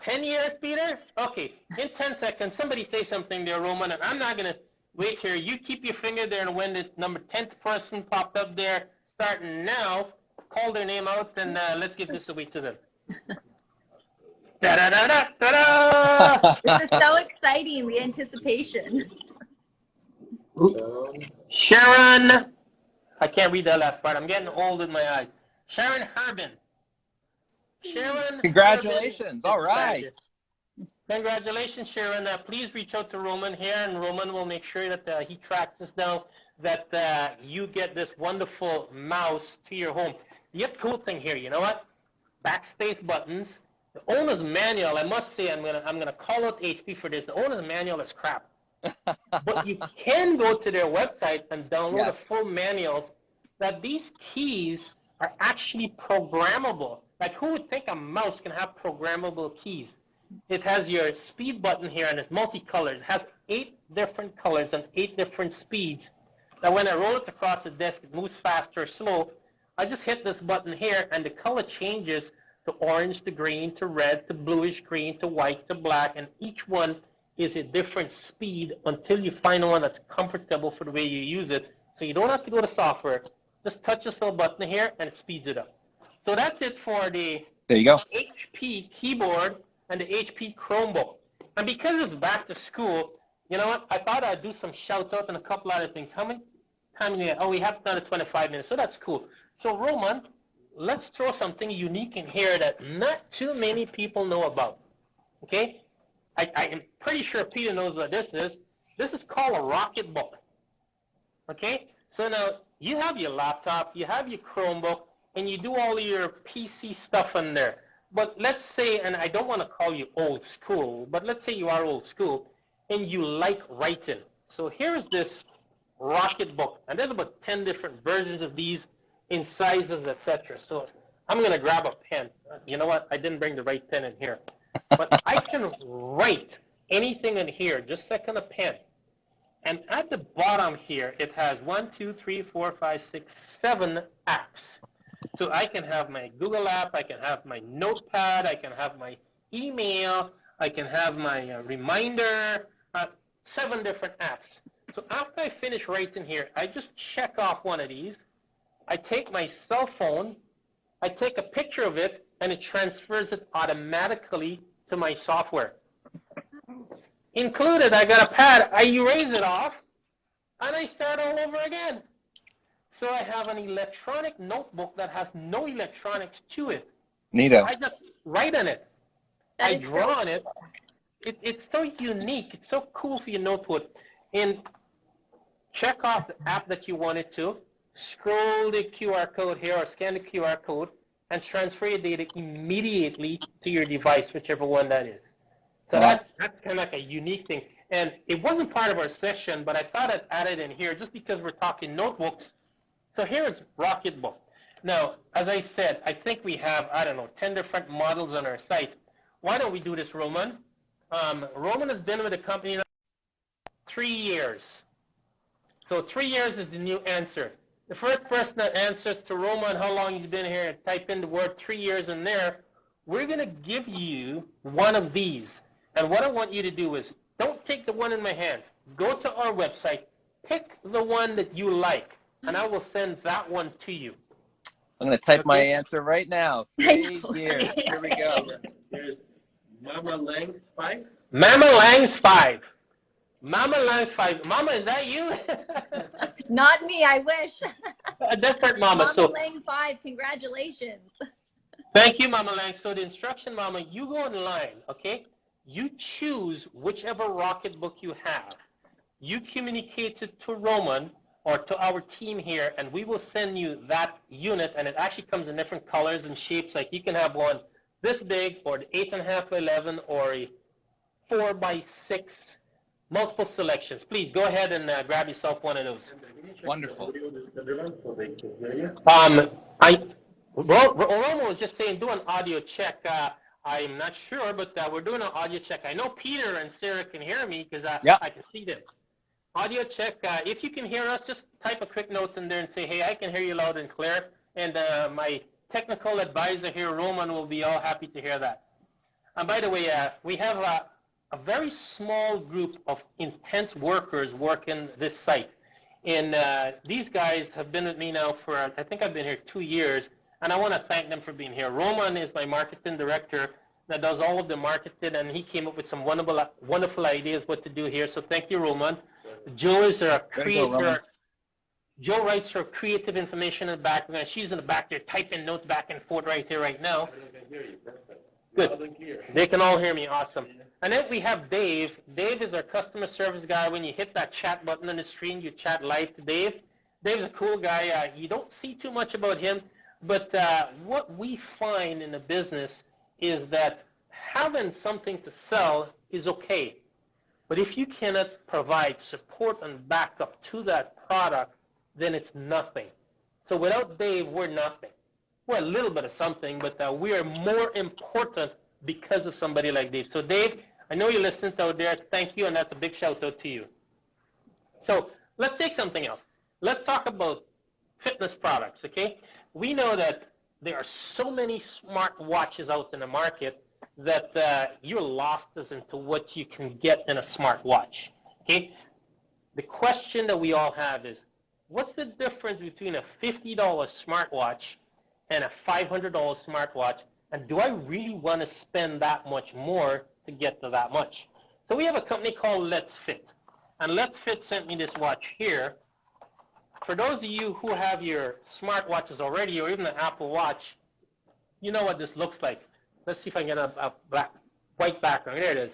Speaker 4: 10 years, Peter? Okay, in 10 seconds, somebody say something there, Roman, and I'm not going to wait here. You keep your finger there, and when the number 10th person popped up there, starting now, call their name out, and let's give this away to them. Da-da-da-da-da-da!
Speaker 3: This is so exciting, the anticipation.
Speaker 4: Sharon, I can't read that last part. I'm getting old in my eyes. Sharon Herbin. Sharon.
Speaker 5: Congratulations.
Speaker 4: Herbin.
Speaker 5: All right.
Speaker 4: Congratulations, Sharon. Please reach out to Roman here, and Roman will make sure that he tracks this down, that you get this wonderful mouse to your home. The cool thing here, you know what? Backspace buttons. The owner's manual, I must say, I'm gonna call out HP for this. The owner's manual is crap. But you can go to their website and download the full manuals that these keys are actually programmable. Like, who would think a mouse can have programmable keys? It has your speed button here, and it's multicolored. It has 8 different colors and 8 different speeds. That when I roll it across the desk, it moves fast or slow. I just hit this button here, and the color changes to orange, to green, to red, to bluish green, to white, to black, and each one is a different speed until you find one that's comfortable for the way you use it. So you don't have to go to software. Just touch this little button here, and it speeds it up. So that's it for the
Speaker 5: There you go.
Speaker 4: HP keyboard and the HP Chromebook. And because it's back to school, you know what? I thought I'd do some shout out and a couple other things. How many times do we have? Oh, we have another 25 minutes, so that's cool. So Roman, let's throw something unique in here that not too many people know about. Okay? I am pretty sure Peter knows what this is. This is called a Rocketbook. Okay? So now you have your laptop, you have your Chromebook, and you do all your PC stuff in there. But let's say, and I don't want to call you old school, but let's say you are old school and you like writing. So here's this Rocketbook, and there's about 10 different versions of these in sizes, etc. So I'm going to grab a pen. You know what? I didn't bring the right pen in here. But I can write anything in here, just like on a pen. And at the bottom here, it has 1, 2, 3, 4, 5, 6, 7 apps. So I can have my Google app, I can have my notepad, I can have my email, I can have my reminder, 7 different apps. So after I finish writing here, I just check off one of these. I take my cell phone, I take a picture of it, and it transfers it automatically to my software. Included, I got a pad, I erase it off, and I start all over again. So I have an electronic notebook that has no electronics to it.
Speaker 5: Neato.
Speaker 4: I just write on it. I draw on it. It's so unique. It's so cool for your notebook. And check off the app that you want it to. Scroll the QR code here or scan the QR code and transfer your data immediately to your device, whichever one that is. So that's kind of like a unique thing. And it wasn't part of our session, but I thought I'd add it in here just because we're talking notebooks. So here is Rocketbook. Now, as I said, I think we have, 10 different models on our site. Why don't we do this, Roman? Roman has been with the company now 3 years. So 3 years is the new answer. The first person that answers to Roman how long he's been here and type in the word 3 years in there, we're going to give you one of these. And what I want you to do is, don't take the one in my hand. Go to our website, pick the one that you like. and I will send that one to you.
Speaker 5: I'm going to type my
Speaker 4: Okay.
Speaker 5: answer right now.
Speaker 3: I
Speaker 5: 3
Speaker 3: know.
Speaker 5: years. Here we go.
Speaker 6: There's Mama Lang's 5.
Speaker 4: Mama Lang's 5. Mama Lang's 5. Mama, is that you?
Speaker 3: Not me, I wish.
Speaker 4: A different Mama.
Speaker 3: Mama
Speaker 4: So
Speaker 3: Lang 5, congratulations.
Speaker 4: thank you, Mama Lang. So the instruction, Mama, you go online, okay? You choose whichever Rocketbook you have. You communicate it to Roman or to our team here, and we will send you that unit, and it actually comes in different colors and shapes. Like you can have one this big, or the 8.5 by 11, or a 4 by 6, multiple selections. Please go ahead and grab yourself one of those.
Speaker 5: Wonderful.
Speaker 4: Romo was just saying, do an audio check. I'm not sure, but we're doing an audio check. I know Peter and Sarah can hear me because
Speaker 5: Yeah.
Speaker 4: I can see them. Audio check. If you can hear us, just type a quick note in there and say, hey, I can hear you loud and clear. And my technical advisor here, Roman, will be all happy to hear that. And by the way, we have a very small group of intense workers working this site. And these guys have been with me now for, I think I've been here 2 years, and I want to thank them for being here. Roman is my marketing director that does all of the marketing, and he came up with some wonderful ideas what to do here. So thank you, Roman. Joe is our creator. Joe writes her creative information in the background. She's in the back there typing notes back and forth right here, right now. Good. They can all hear me. Awesome. And then we have Dave. Dave is our customer service guy. When you hit that chat button on the screen, you chat live to Dave. Dave's a cool guy. You don't see too much about him, but what we find in the business is that having something to sell is okay. But if you cannot provide support and backup to that product, then it's nothing. So without Dave, we're nothing. We're a little bit of something, but we are more important because of somebody like Dave. So Dave, I know you're listening out there. Thank you, and that's a big shout out to you. So let's take something else. Let's talk about fitness products, okay? We know that there are so many smart watches out in the market that you're lost as into what you can get in a smart watch, okay? The question that we all have is, what's the difference between a $50 smartwatch and a $500 smartwatch, and do I really want to spend that much more to get to that much? So we have a company called Let's Fit, and Let's Fit sent me this watch here. For those of you who have your smartwatches already, or even an Apple Watch, you know what this looks like. Let's see if I can get a white background. There it is.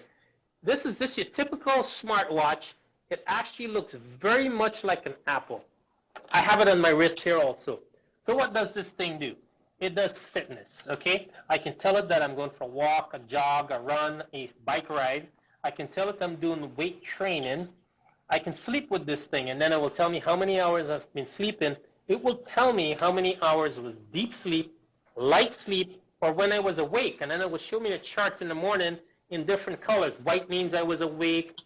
Speaker 4: This is your typical smartwatch. It actually looks very much like an Apple. I have it on my wrist here also. So what does this thing do? It does fitness, okay? I can tell it that I'm going for a walk, a jog, a run, a bike ride. I can tell it I'm doing weight training. I can sleep with this thing, and then it will tell me how many hours I've been sleeping. It will tell me how many hours was deep sleep, light sleep, or when I was awake. And then it will show me a chart in the morning in different colors. White means I was awake.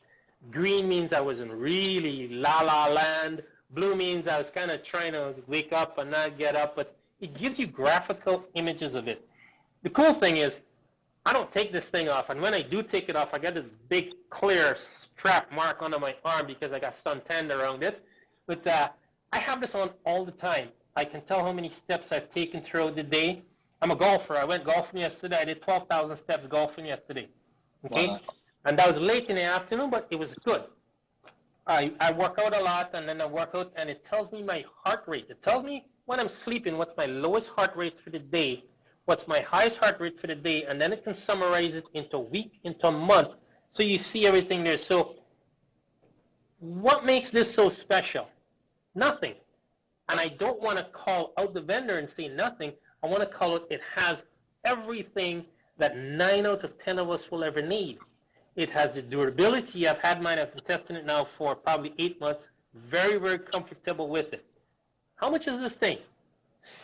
Speaker 4: Green means I was in really la-la land. Blue means I was kind of trying to wake up and not get up, but it gives you graphical images of it. The cool thing is, I don't take this thing off, and when I do take it off, I got this big, clear strap mark under my arm because I got suntanned around it. But I have this on all the time. I can tell how many steps I've taken throughout the day. I'm a golfer. I went golfing yesterday. I did 12,000 steps golfing yesterday. Okay? Wow. And that was late in the afternoon, but it was good. I work out a lot, and then I work out, and it tells me my heart rate. It tells me when I'm sleeping what's my lowest heart rate for the day, what's my highest heart rate for the day, and then it can summarize it into a week, into a month, so you see everything there. So what makes this so special? Nothing. And I don't want to call out the vendor and say nothing. I want to call it has everything that 9 out of 10 of us will ever need. It has the durability. I've had mine. I've been testing it now for probably 8 months. Very, very comfortable with it. How much is this thing?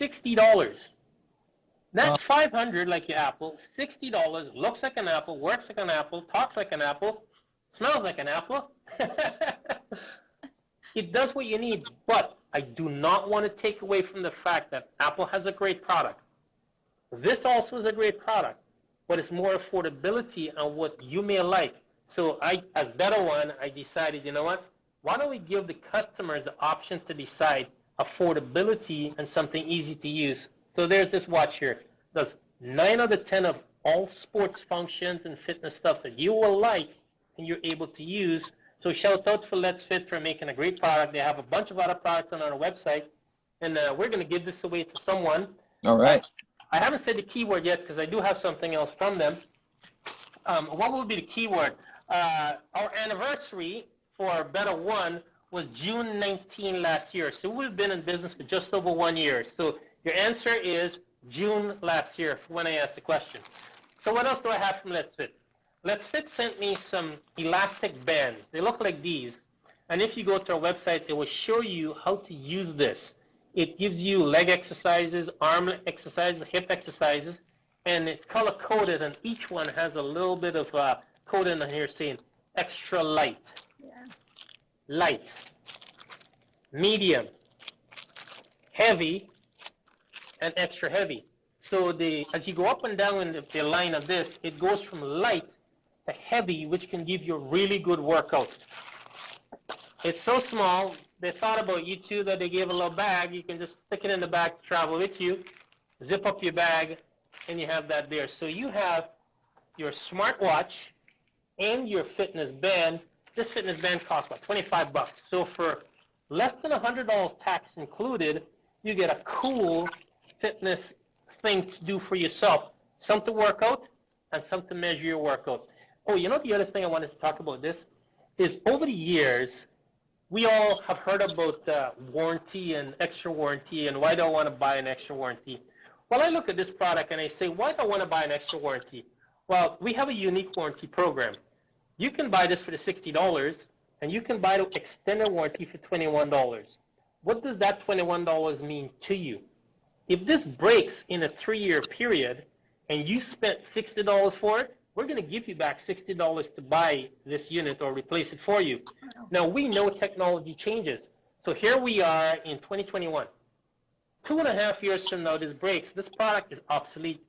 Speaker 4: $60. Not $500 like your Apple. $60. Looks like an Apple. Works like an Apple. Talks like an Apple. Smells like an Apple. It does what you need, but I do not want to take away from the fact that Apple has a great product. This also is a great product, but it's more affordability on what you may like. So as Better One, I decided, you know what? Why don't we give the customers the option to decide affordability, and something easy to use. So there's this watch here. Does 9 out of 10 of all sports functions and fitness stuff that you will like and you're able to use. So shout out for Let's Fit for making a great product. They have a bunch of other products on our website, and we're going to give this away to someone.
Speaker 5: All right.
Speaker 4: I haven't said the keyword yet because I do have something else from them. What will be the keyword? Our anniversary for Better One was June 19 last year. So we've been in business for just over 1 year. So your answer is June last year when I asked the question. So what else do I have from Let's Fit? Let's Fit sent me some elastic bands. They look like these. And if you go to our website, it will show you how to use this. It gives you leg exercises, arm exercises, hip exercises, and it's color-coded, and each one has a little bit of coding on here saying extra light, light, medium, heavy, and extra heavy. So as you go up and down in the line of this, it goes from light to heavy, which can give you a really good workout. It's so small, they thought about you too, that they gave a little bag. You can just stick it in the bag to travel with you, zip up your bag, and you have that there. So you have your smartwatch and your fitness band. This fitness band costs about 25 bucks. So for less than $100 tax included, you get a cool fitness thing to do for yourself. Some to work out and some to measure your workout. Oh, you know the other thing I wanted to talk about this is over the years, we all have heard about warranty and extra warranty and why do I want to buy an extra warranty? Well, I look at this product and I say, why do I want to buy an extra warranty? Well, we have a unique warranty program. You can buy this for the $60 and you can buy the extended warranty for $21. What does that $21 mean to you? If this breaks in a 3-year period and you spent $60 for it, we're going to give you back $60 to buy this unit or replace it for you. Now, we know technology changes. So here we are in 2021. 2.5 years from now, this breaks. This product is obsolete.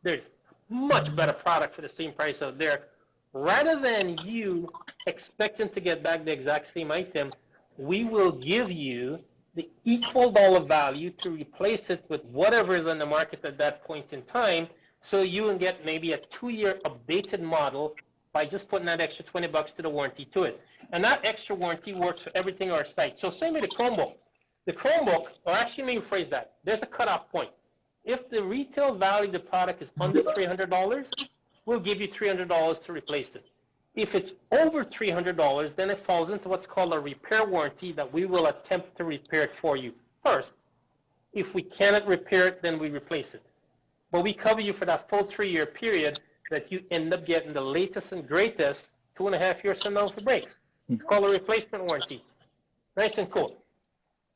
Speaker 4: There's much better product for the same price out there. Rather than you expecting to get back the exact same item, we will give you the equal dollar value to replace it with whatever is on the market at that point in time, so you can get maybe a 2-year updated model by just putting that extra 20 bucks to the warranty to it. And that extra warranty works for everything on our site. So same with the Chromebook. The Chromebook, or actually maybe rephrase that, there's a cutoff point. If the retail value of the product is under $300, we'll give you $300 to replace it. If it's over $300, then it falls into what's called a repair warranty that we will attempt to repair it for you first. If we cannot repair it, then we replace it. But we cover you for that full 3-year period that you end up getting the latest and greatest 2.5 years from now for breaks. It's called a replacement warranty. Nice and cool.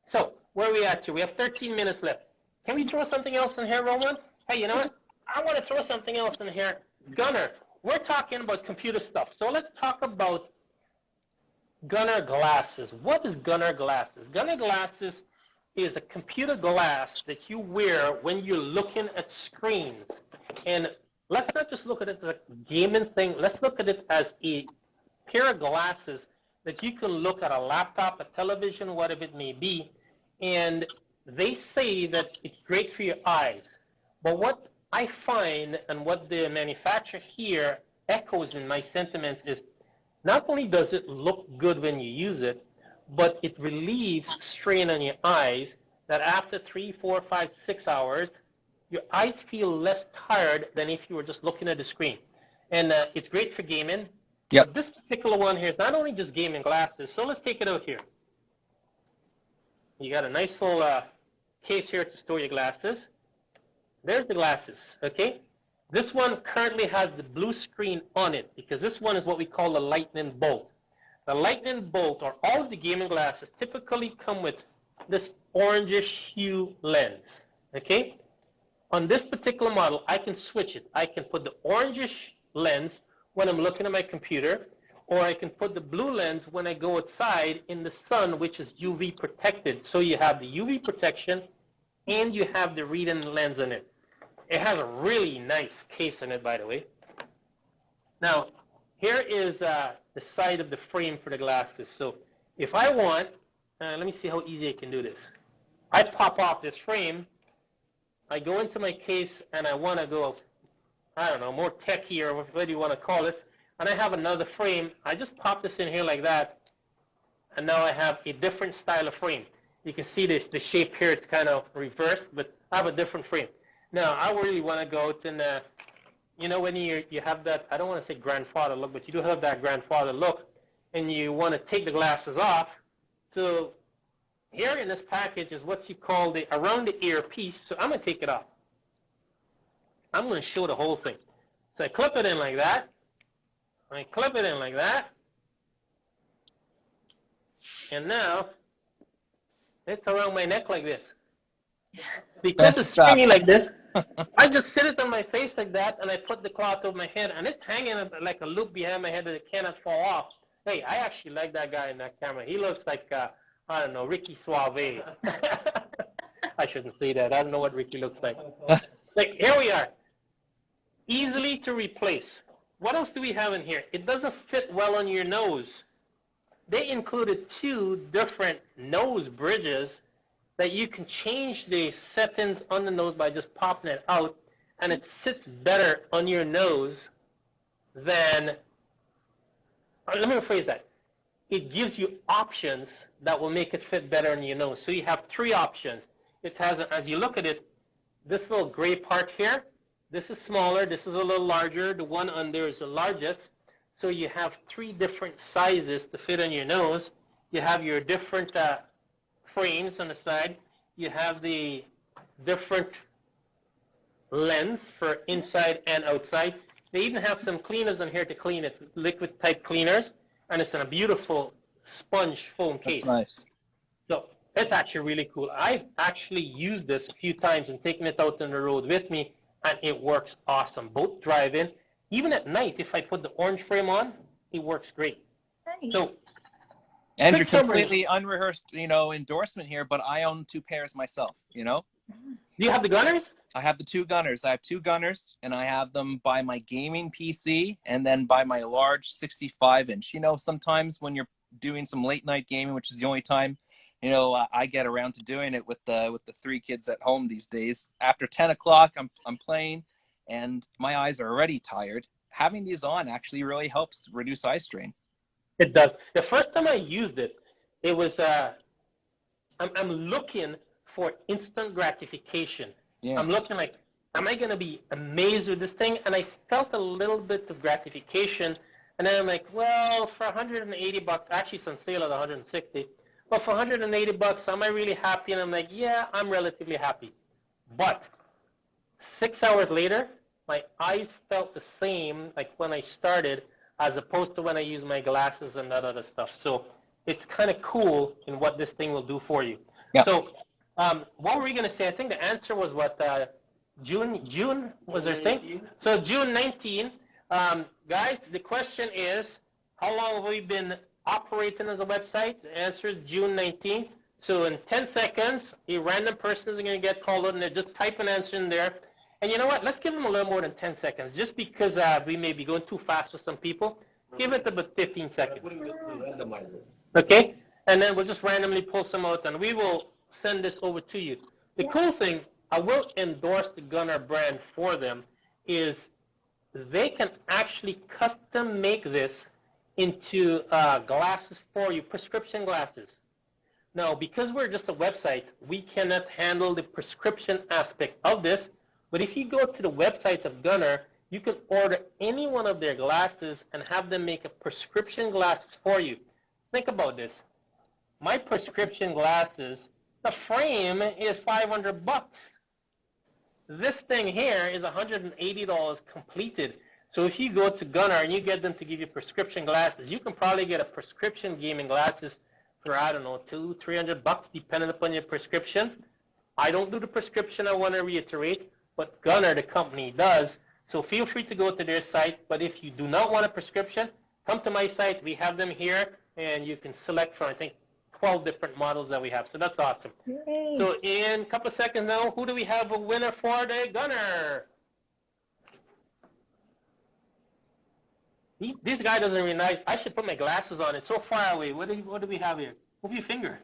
Speaker 4: So where are we at here? We have 13 minutes left. Can we throw something else in here, Roman? Hey, you know what? I want to throw something else in here. Gunner, we're talking about computer stuff. So let's talk about Gunner glasses. What is Gunner glasses? Gunner glasses is a computer glass that you wear when you're looking at screens. And let's not just look at it as a gaming thing. Let's look at it as a pair of glasses that you can look at a laptop, a television, whatever it may be. And they say that it's great for your eyes. But what I find and what the manufacturer here echoes in my sentiments is not only does it look good when you use it, but it relieves strain on your eyes that after 3, 4, 5, 6 hours, your eyes feel less tired than if you were just looking at the screen. And it's great for gaming.
Speaker 5: Yep.
Speaker 4: But this particular one here is not only just gaming glasses. So let's take it out here. You got a nice little case here to store your glasses. There's the glasses, okay? This one currently has the blue screen on it because this one is what we call the lightning bolt. The lightning bolt, or all of the gaming glasses, typically come with this orangish hue lens, okay? On this particular model, I can switch it. I can put the orangish lens when I'm looking at my computer, or I can put the blue lens when I go outside in the sun, which is UV protected. So you have the UV protection and you have the reading lens in it. It has a really nice case in it, by the way. Now, here is the side of the frame for the glasses. So if I want, let me see how easy I can do this. I pop off this frame, I go into my case, and I want to go, I don't know, more techy or whatever you want to call it, and I have another frame. I just pop this in here like that, and now I have a different style of frame. You can see this, the shape here, it's kind of reversed, but I have a different frame. Now, I really want to go out and, you know, when you have that, I don't want to say grandfather look, but you do have that grandfather look, and you want to take the glasses off. So here in this package is what you call the around the ear piece. So I'm going to take it off. I'm going to show the whole thing. So I clip it in like that. I clip it in like that. And now it's around my neck like this. Because it's stringy like this, I just sit it on my face like that, and I put the cloth over my head, and it's hanging like a loop behind my head that it cannot fall off. Hey, I actually like that guy in that camera. He looks like, I don't know, Ricky Suave. I shouldn't say that. I don't know what Ricky looks like. Like, here we are. Easily to replace. What else do we have in here? It doesn't fit well on your nose. They included 2 different nose bridges that you can change the settings on the nose by just popping it out, and it sits better on your nose than, let me rephrase that. It gives you options that will make it fit better on your nose. So you have 3 options. It has, as you look at it, this little gray part here, this is smaller, this is a little larger, the one under is the largest. So you have 3 different sizes to fit on your nose. You have your different frames on the side. You have the different lens for inside and outside. They even have some cleaners on here to clean it, liquid type cleaners, and it's in a beautiful sponge foam case.
Speaker 5: That's nice.
Speaker 4: So it's actually really cool. I've actually used this a few times and taken it out on the road with me, and it works awesome. Both driving, even at night, if I put the orange frame on, it works great.
Speaker 3: Nice.
Speaker 4: So,
Speaker 5: And you're
Speaker 4: quick summary.
Speaker 5: completely unrehearsed, you know, endorsement here, but I own 2 pairs myself, you know?
Speaker 4: Do you have the gunners?
Speaker 5: I have the 2 gunners. I have 2 gunners, and I have them by my gaming PC and then by my large 65-inch. You know, sometimes when you're doing some late night gaming, which is the only time, you know, I get around to doing it with the 3 kids at home these days. After 10 o'clock, I'm playing, and my eyes are already tired. Having these on actually really helps reduce eye strain.
Speaker 4: It does. The first time I used it, it was, I'm looking for instant gratification.
Speaker 5: Yeah.
Speaker 4: I'm looking like, am I going to be amazed with this thing? And I felt a little bit of gratification. And then I'm like, well, for 180 bucks, actually it's on sale at 160. But for 180 bucks, am I really happy? And I'm like, yeah, I'm relatively happy. But 6 hours later, my eyes felt the same like when I started as opposed to when I use my glasses and that other stuff. So it's kind of cool in what this thing will do for you.
Speaker 5: Yeah.
Speaker 4: So what were we going to say? I think the answer was what, June was our thing? So June 19. Guys, the question is, how long have we been operating as a website? The answer is June 19th. So in 10 seconds, a random person is going to get called out, and they just type an answer in there. And you know what? Let's give them a little more than 10 seconds, just because we may be going too fast for some people. Give it about 15 seconds. Okay? And then we'll just randomly pull some out, and we will send this over to you. The cool thing, I will endorse the Gunner brand for them, is they can actually custom make this into glasses for you, prescription glasses. Now, because we're just a website, we cannot handle the prescription aspect of this. But if you go to the website of Gunner, you can order any one of their glasses and have them make a prescription glasses for you. Think about this. My prescription glasses, the frame is 500 bucks. This thing here is $180 completed. So if you go to Gunner and you get them to give you prescription glasses, you can probably get a prescription gaming glasses for, I don't know, $200-300 bucks, depending upon your prescription. I don't do the prescription, I want to reiterate, but Gunner, the company, does. So feel free to go to their site. But if you do not want a prescription, come to my site. We have them here, and you can select from, I think, 12 different models that we have. So that's awesome.
Speaker 3: Yay.
Speaker 4: So in a couple of seconds now, who do we have a winner for the Gunner? This guy doesn't realize I should put my glasses on. It's so far away. What do we have here? Move your finger.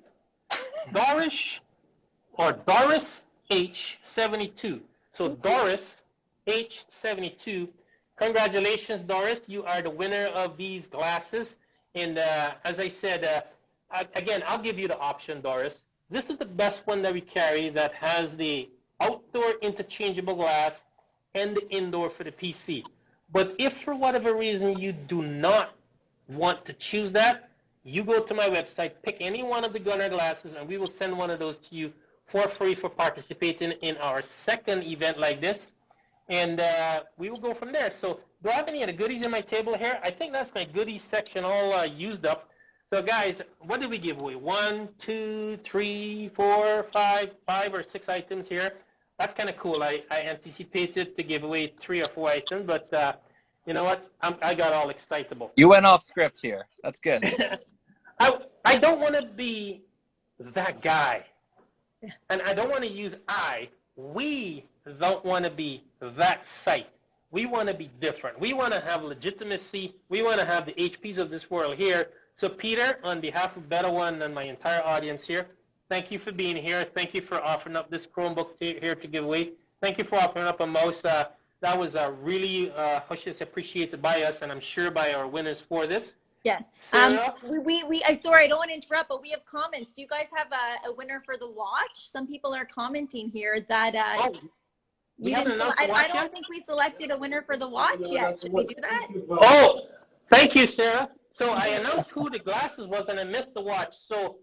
Speaker 4: Dorish or Doris H72. So Doris H72. Congratulations, Doris. You are the winner of these glasses. And as I said, again, I'll give you the option, Doris. This is the best one that we carry that has the outdoor interchangeable glass and the indoor for the PC. But if for whatever reason you do not want to choose that, you go to my website, pick any one of the Gunner glasses, and we will send one of those to you for free for participating in our second event like this. And we will go from there. So do I have any of the goodies in my table here? I think that's my goodies section all used up. So guys, what did we give away? 1, 2, 3, 4, 5 or 6 items here. That's kind of cool. I anticipated to give away 3 or 4 items, but you know what? I got all excitable.
Speaker 5: You went off script here. That's good.
Speaker 4: I don't want to be that guy. And I don't want to use I. We don't want to be that site. We want to be different. We want to have legitimacy. We want to have the HPs of this world here. So Peter, on behalf of Better One and my entire audience here, thank you for being here. Thank you for offering up this Chromebook here to give away. Thank you for offering up a mouse. That was really appreciated by us, and I'm sure by our winners for this.
Speaker 3: Yes.
Speaker 4: Sarah?
Speaker 3: I'm sorry, I don't want to interrupt, but we have comments. Do you guys have a winner for the watch? Some people are commenting here that you didn't. I don't think we selected a winner for the watch yet. Should we do that?
Speaker 4: Oh, thank you, Sarah. So I announced who the glasses was, and I missed the watch. So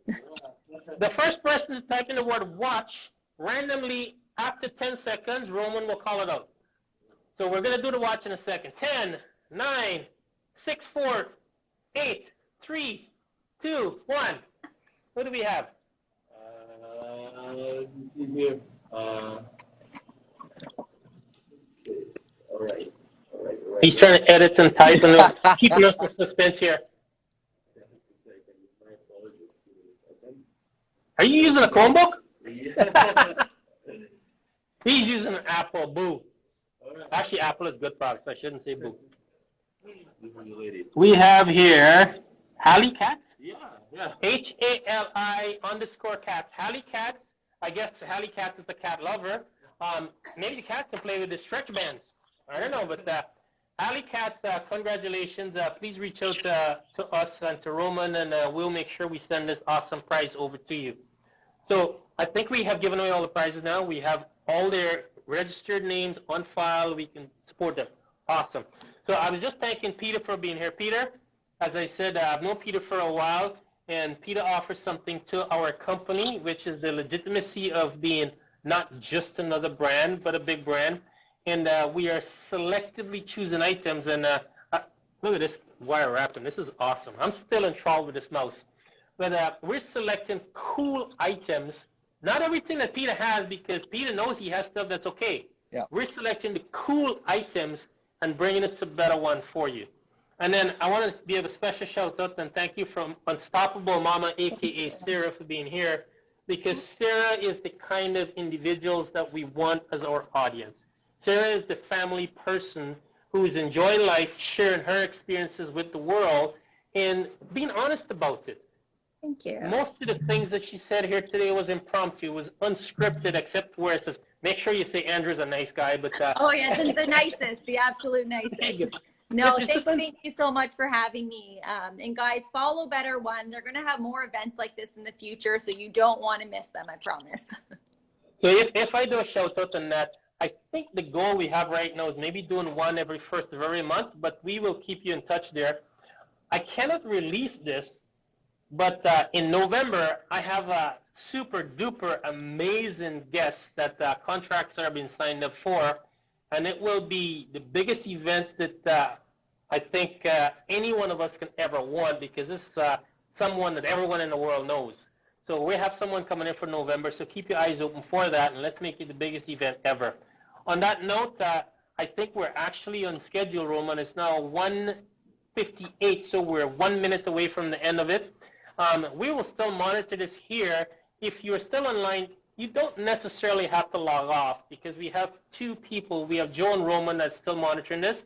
Speaker 4: the first person to type in the word watch, randomly after 10 seconds, Roman will call it out. So we're going to do the watch in a second. 10, 9, 6, 4, 8, 3, 2, 1. Who do we have?
Speaker 6: All right.
Speaker 4: He's trying to edit and type and keeping us in suspense here. Are you using a Chromebook? He's using an Apple. Boo. Actually, Apple is good products. I shouldn't say boo. We have here Hallie Cats.
Speaker 6: Yeah.
Speaker 4: HALI_cats. Hallie Cats. I guess Hallie Cats is a cat lover. Maybe the cat can play with the stretch bands. I don't know, but Hallie Cats, congratulations. Please reach out to us and to Roman, and we'll make sure we send this awesome prize over to you. So I think we have given away all the prizes now. We have all their registered names on file. We can support them. Awesome. So I was just thanking Peter for being here. Peter, as I said, I've known Peter for a while, and Peter offers something to our company, which is the legitimacy of being not just another brand, but a big brand. And we are selectively choosing items. And look at this wire wrapping. This is awesome. I'm still enthralled with this mouse. But we're selecting cool items. Not everything that Peter has, because Peter knows he has stuff that's okay.
Speaker 5: Yeah.
Speaker 4: We're selecting the cool items and bringing it to Better One for you. And then I want to give a special shout out and thank you from Unstoppable Mama, a.k.a. Sarah, for being here, because Sarah is the kind of individuals that we want as our audience. Sarah is the family person who is enjoying life, sharing her experiences with the world, and being honest about it.
Speaker 3: Thank you.
Speaker 4: Most of the things that she said here today was impromptu, was unscripted, except where it says, make sure you say Andrew's a nice guy. But
Speaker 3: oh, yeah, the nicest, the absolute nicest. No, thank you so much for having me. And guys, follow Better One. They're going to have more events like this in the future, so you don't want to miss them, I promise.
Speaker 4: So if I do a shout out on that, I think the goal we have right now is maybe doing one every first of every month, but we will keep you in touch there. I cannot release this, but in November, I have a super duper amazing guest that contracts are being signed up for, and it will be the biggest event that I think any one of us can ever want, because this is someone that everyone in the world knows. So we have someone coming in for November, so keep your eyes open for that, and let's make it the biggest event ever. On that note, I think we're actually on schedule, Roman. It's now 1:58, so we're 1 minute away from the end of it. We will still monitor this here. If you're still online, you don't necessarily have to log off, because we have 2 people. We have Joe and Roman that's still monitoring this.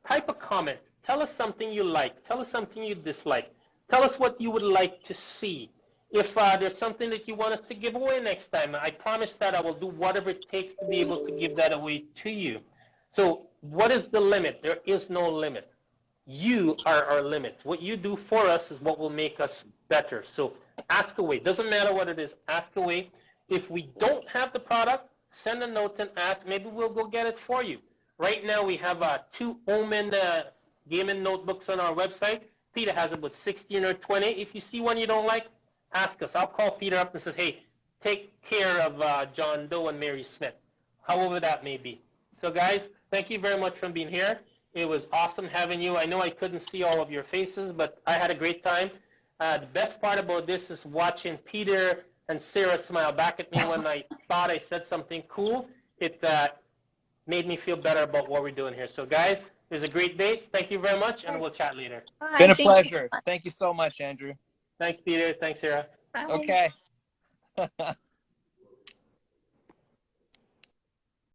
Speaker 4: Type a comment. Tell us something you like. Tell us something you dislike. Tell us what you would like to see. If there's something that you want us to give away next time, I promise that I will do whatever it takes to be able to give that away to you. So what is the limit? There is no limit. You are our limit. What you do for us is what will make us better. So ask away. Doesn't matter what it is. Ask away. If we don't have the product, send a note and ask. Maybe we'll go get it for you. Right now we have 2 Omen gaming notebooks on our website. Peter has it with 16 or 20. If you see one you don't like, ask us. I'll call Peter up and say, hey, take care of John Doe and Mary Smith, however that may be. So guys, thank you very much for being here. It was awesome having you. I know I couldn't see all of your faces, but I had a great time. The best part about this is watching Peter and Sarah smile back at me when I thought I said something cool. It made me feel better about what we're doing here. So guys, it was a great day. Thank you very much, and we'll chat later.
Speaker 3: Bye.
Speaker 5: Been a
Speaker 3: Thank you.
Speaker 5: pleasure. Thank you so much, Andrew.
Speaker 4: Thanks, Peter. Thanks, Sarah.
Speaker 3: Bye.
Speaker 5: Okay.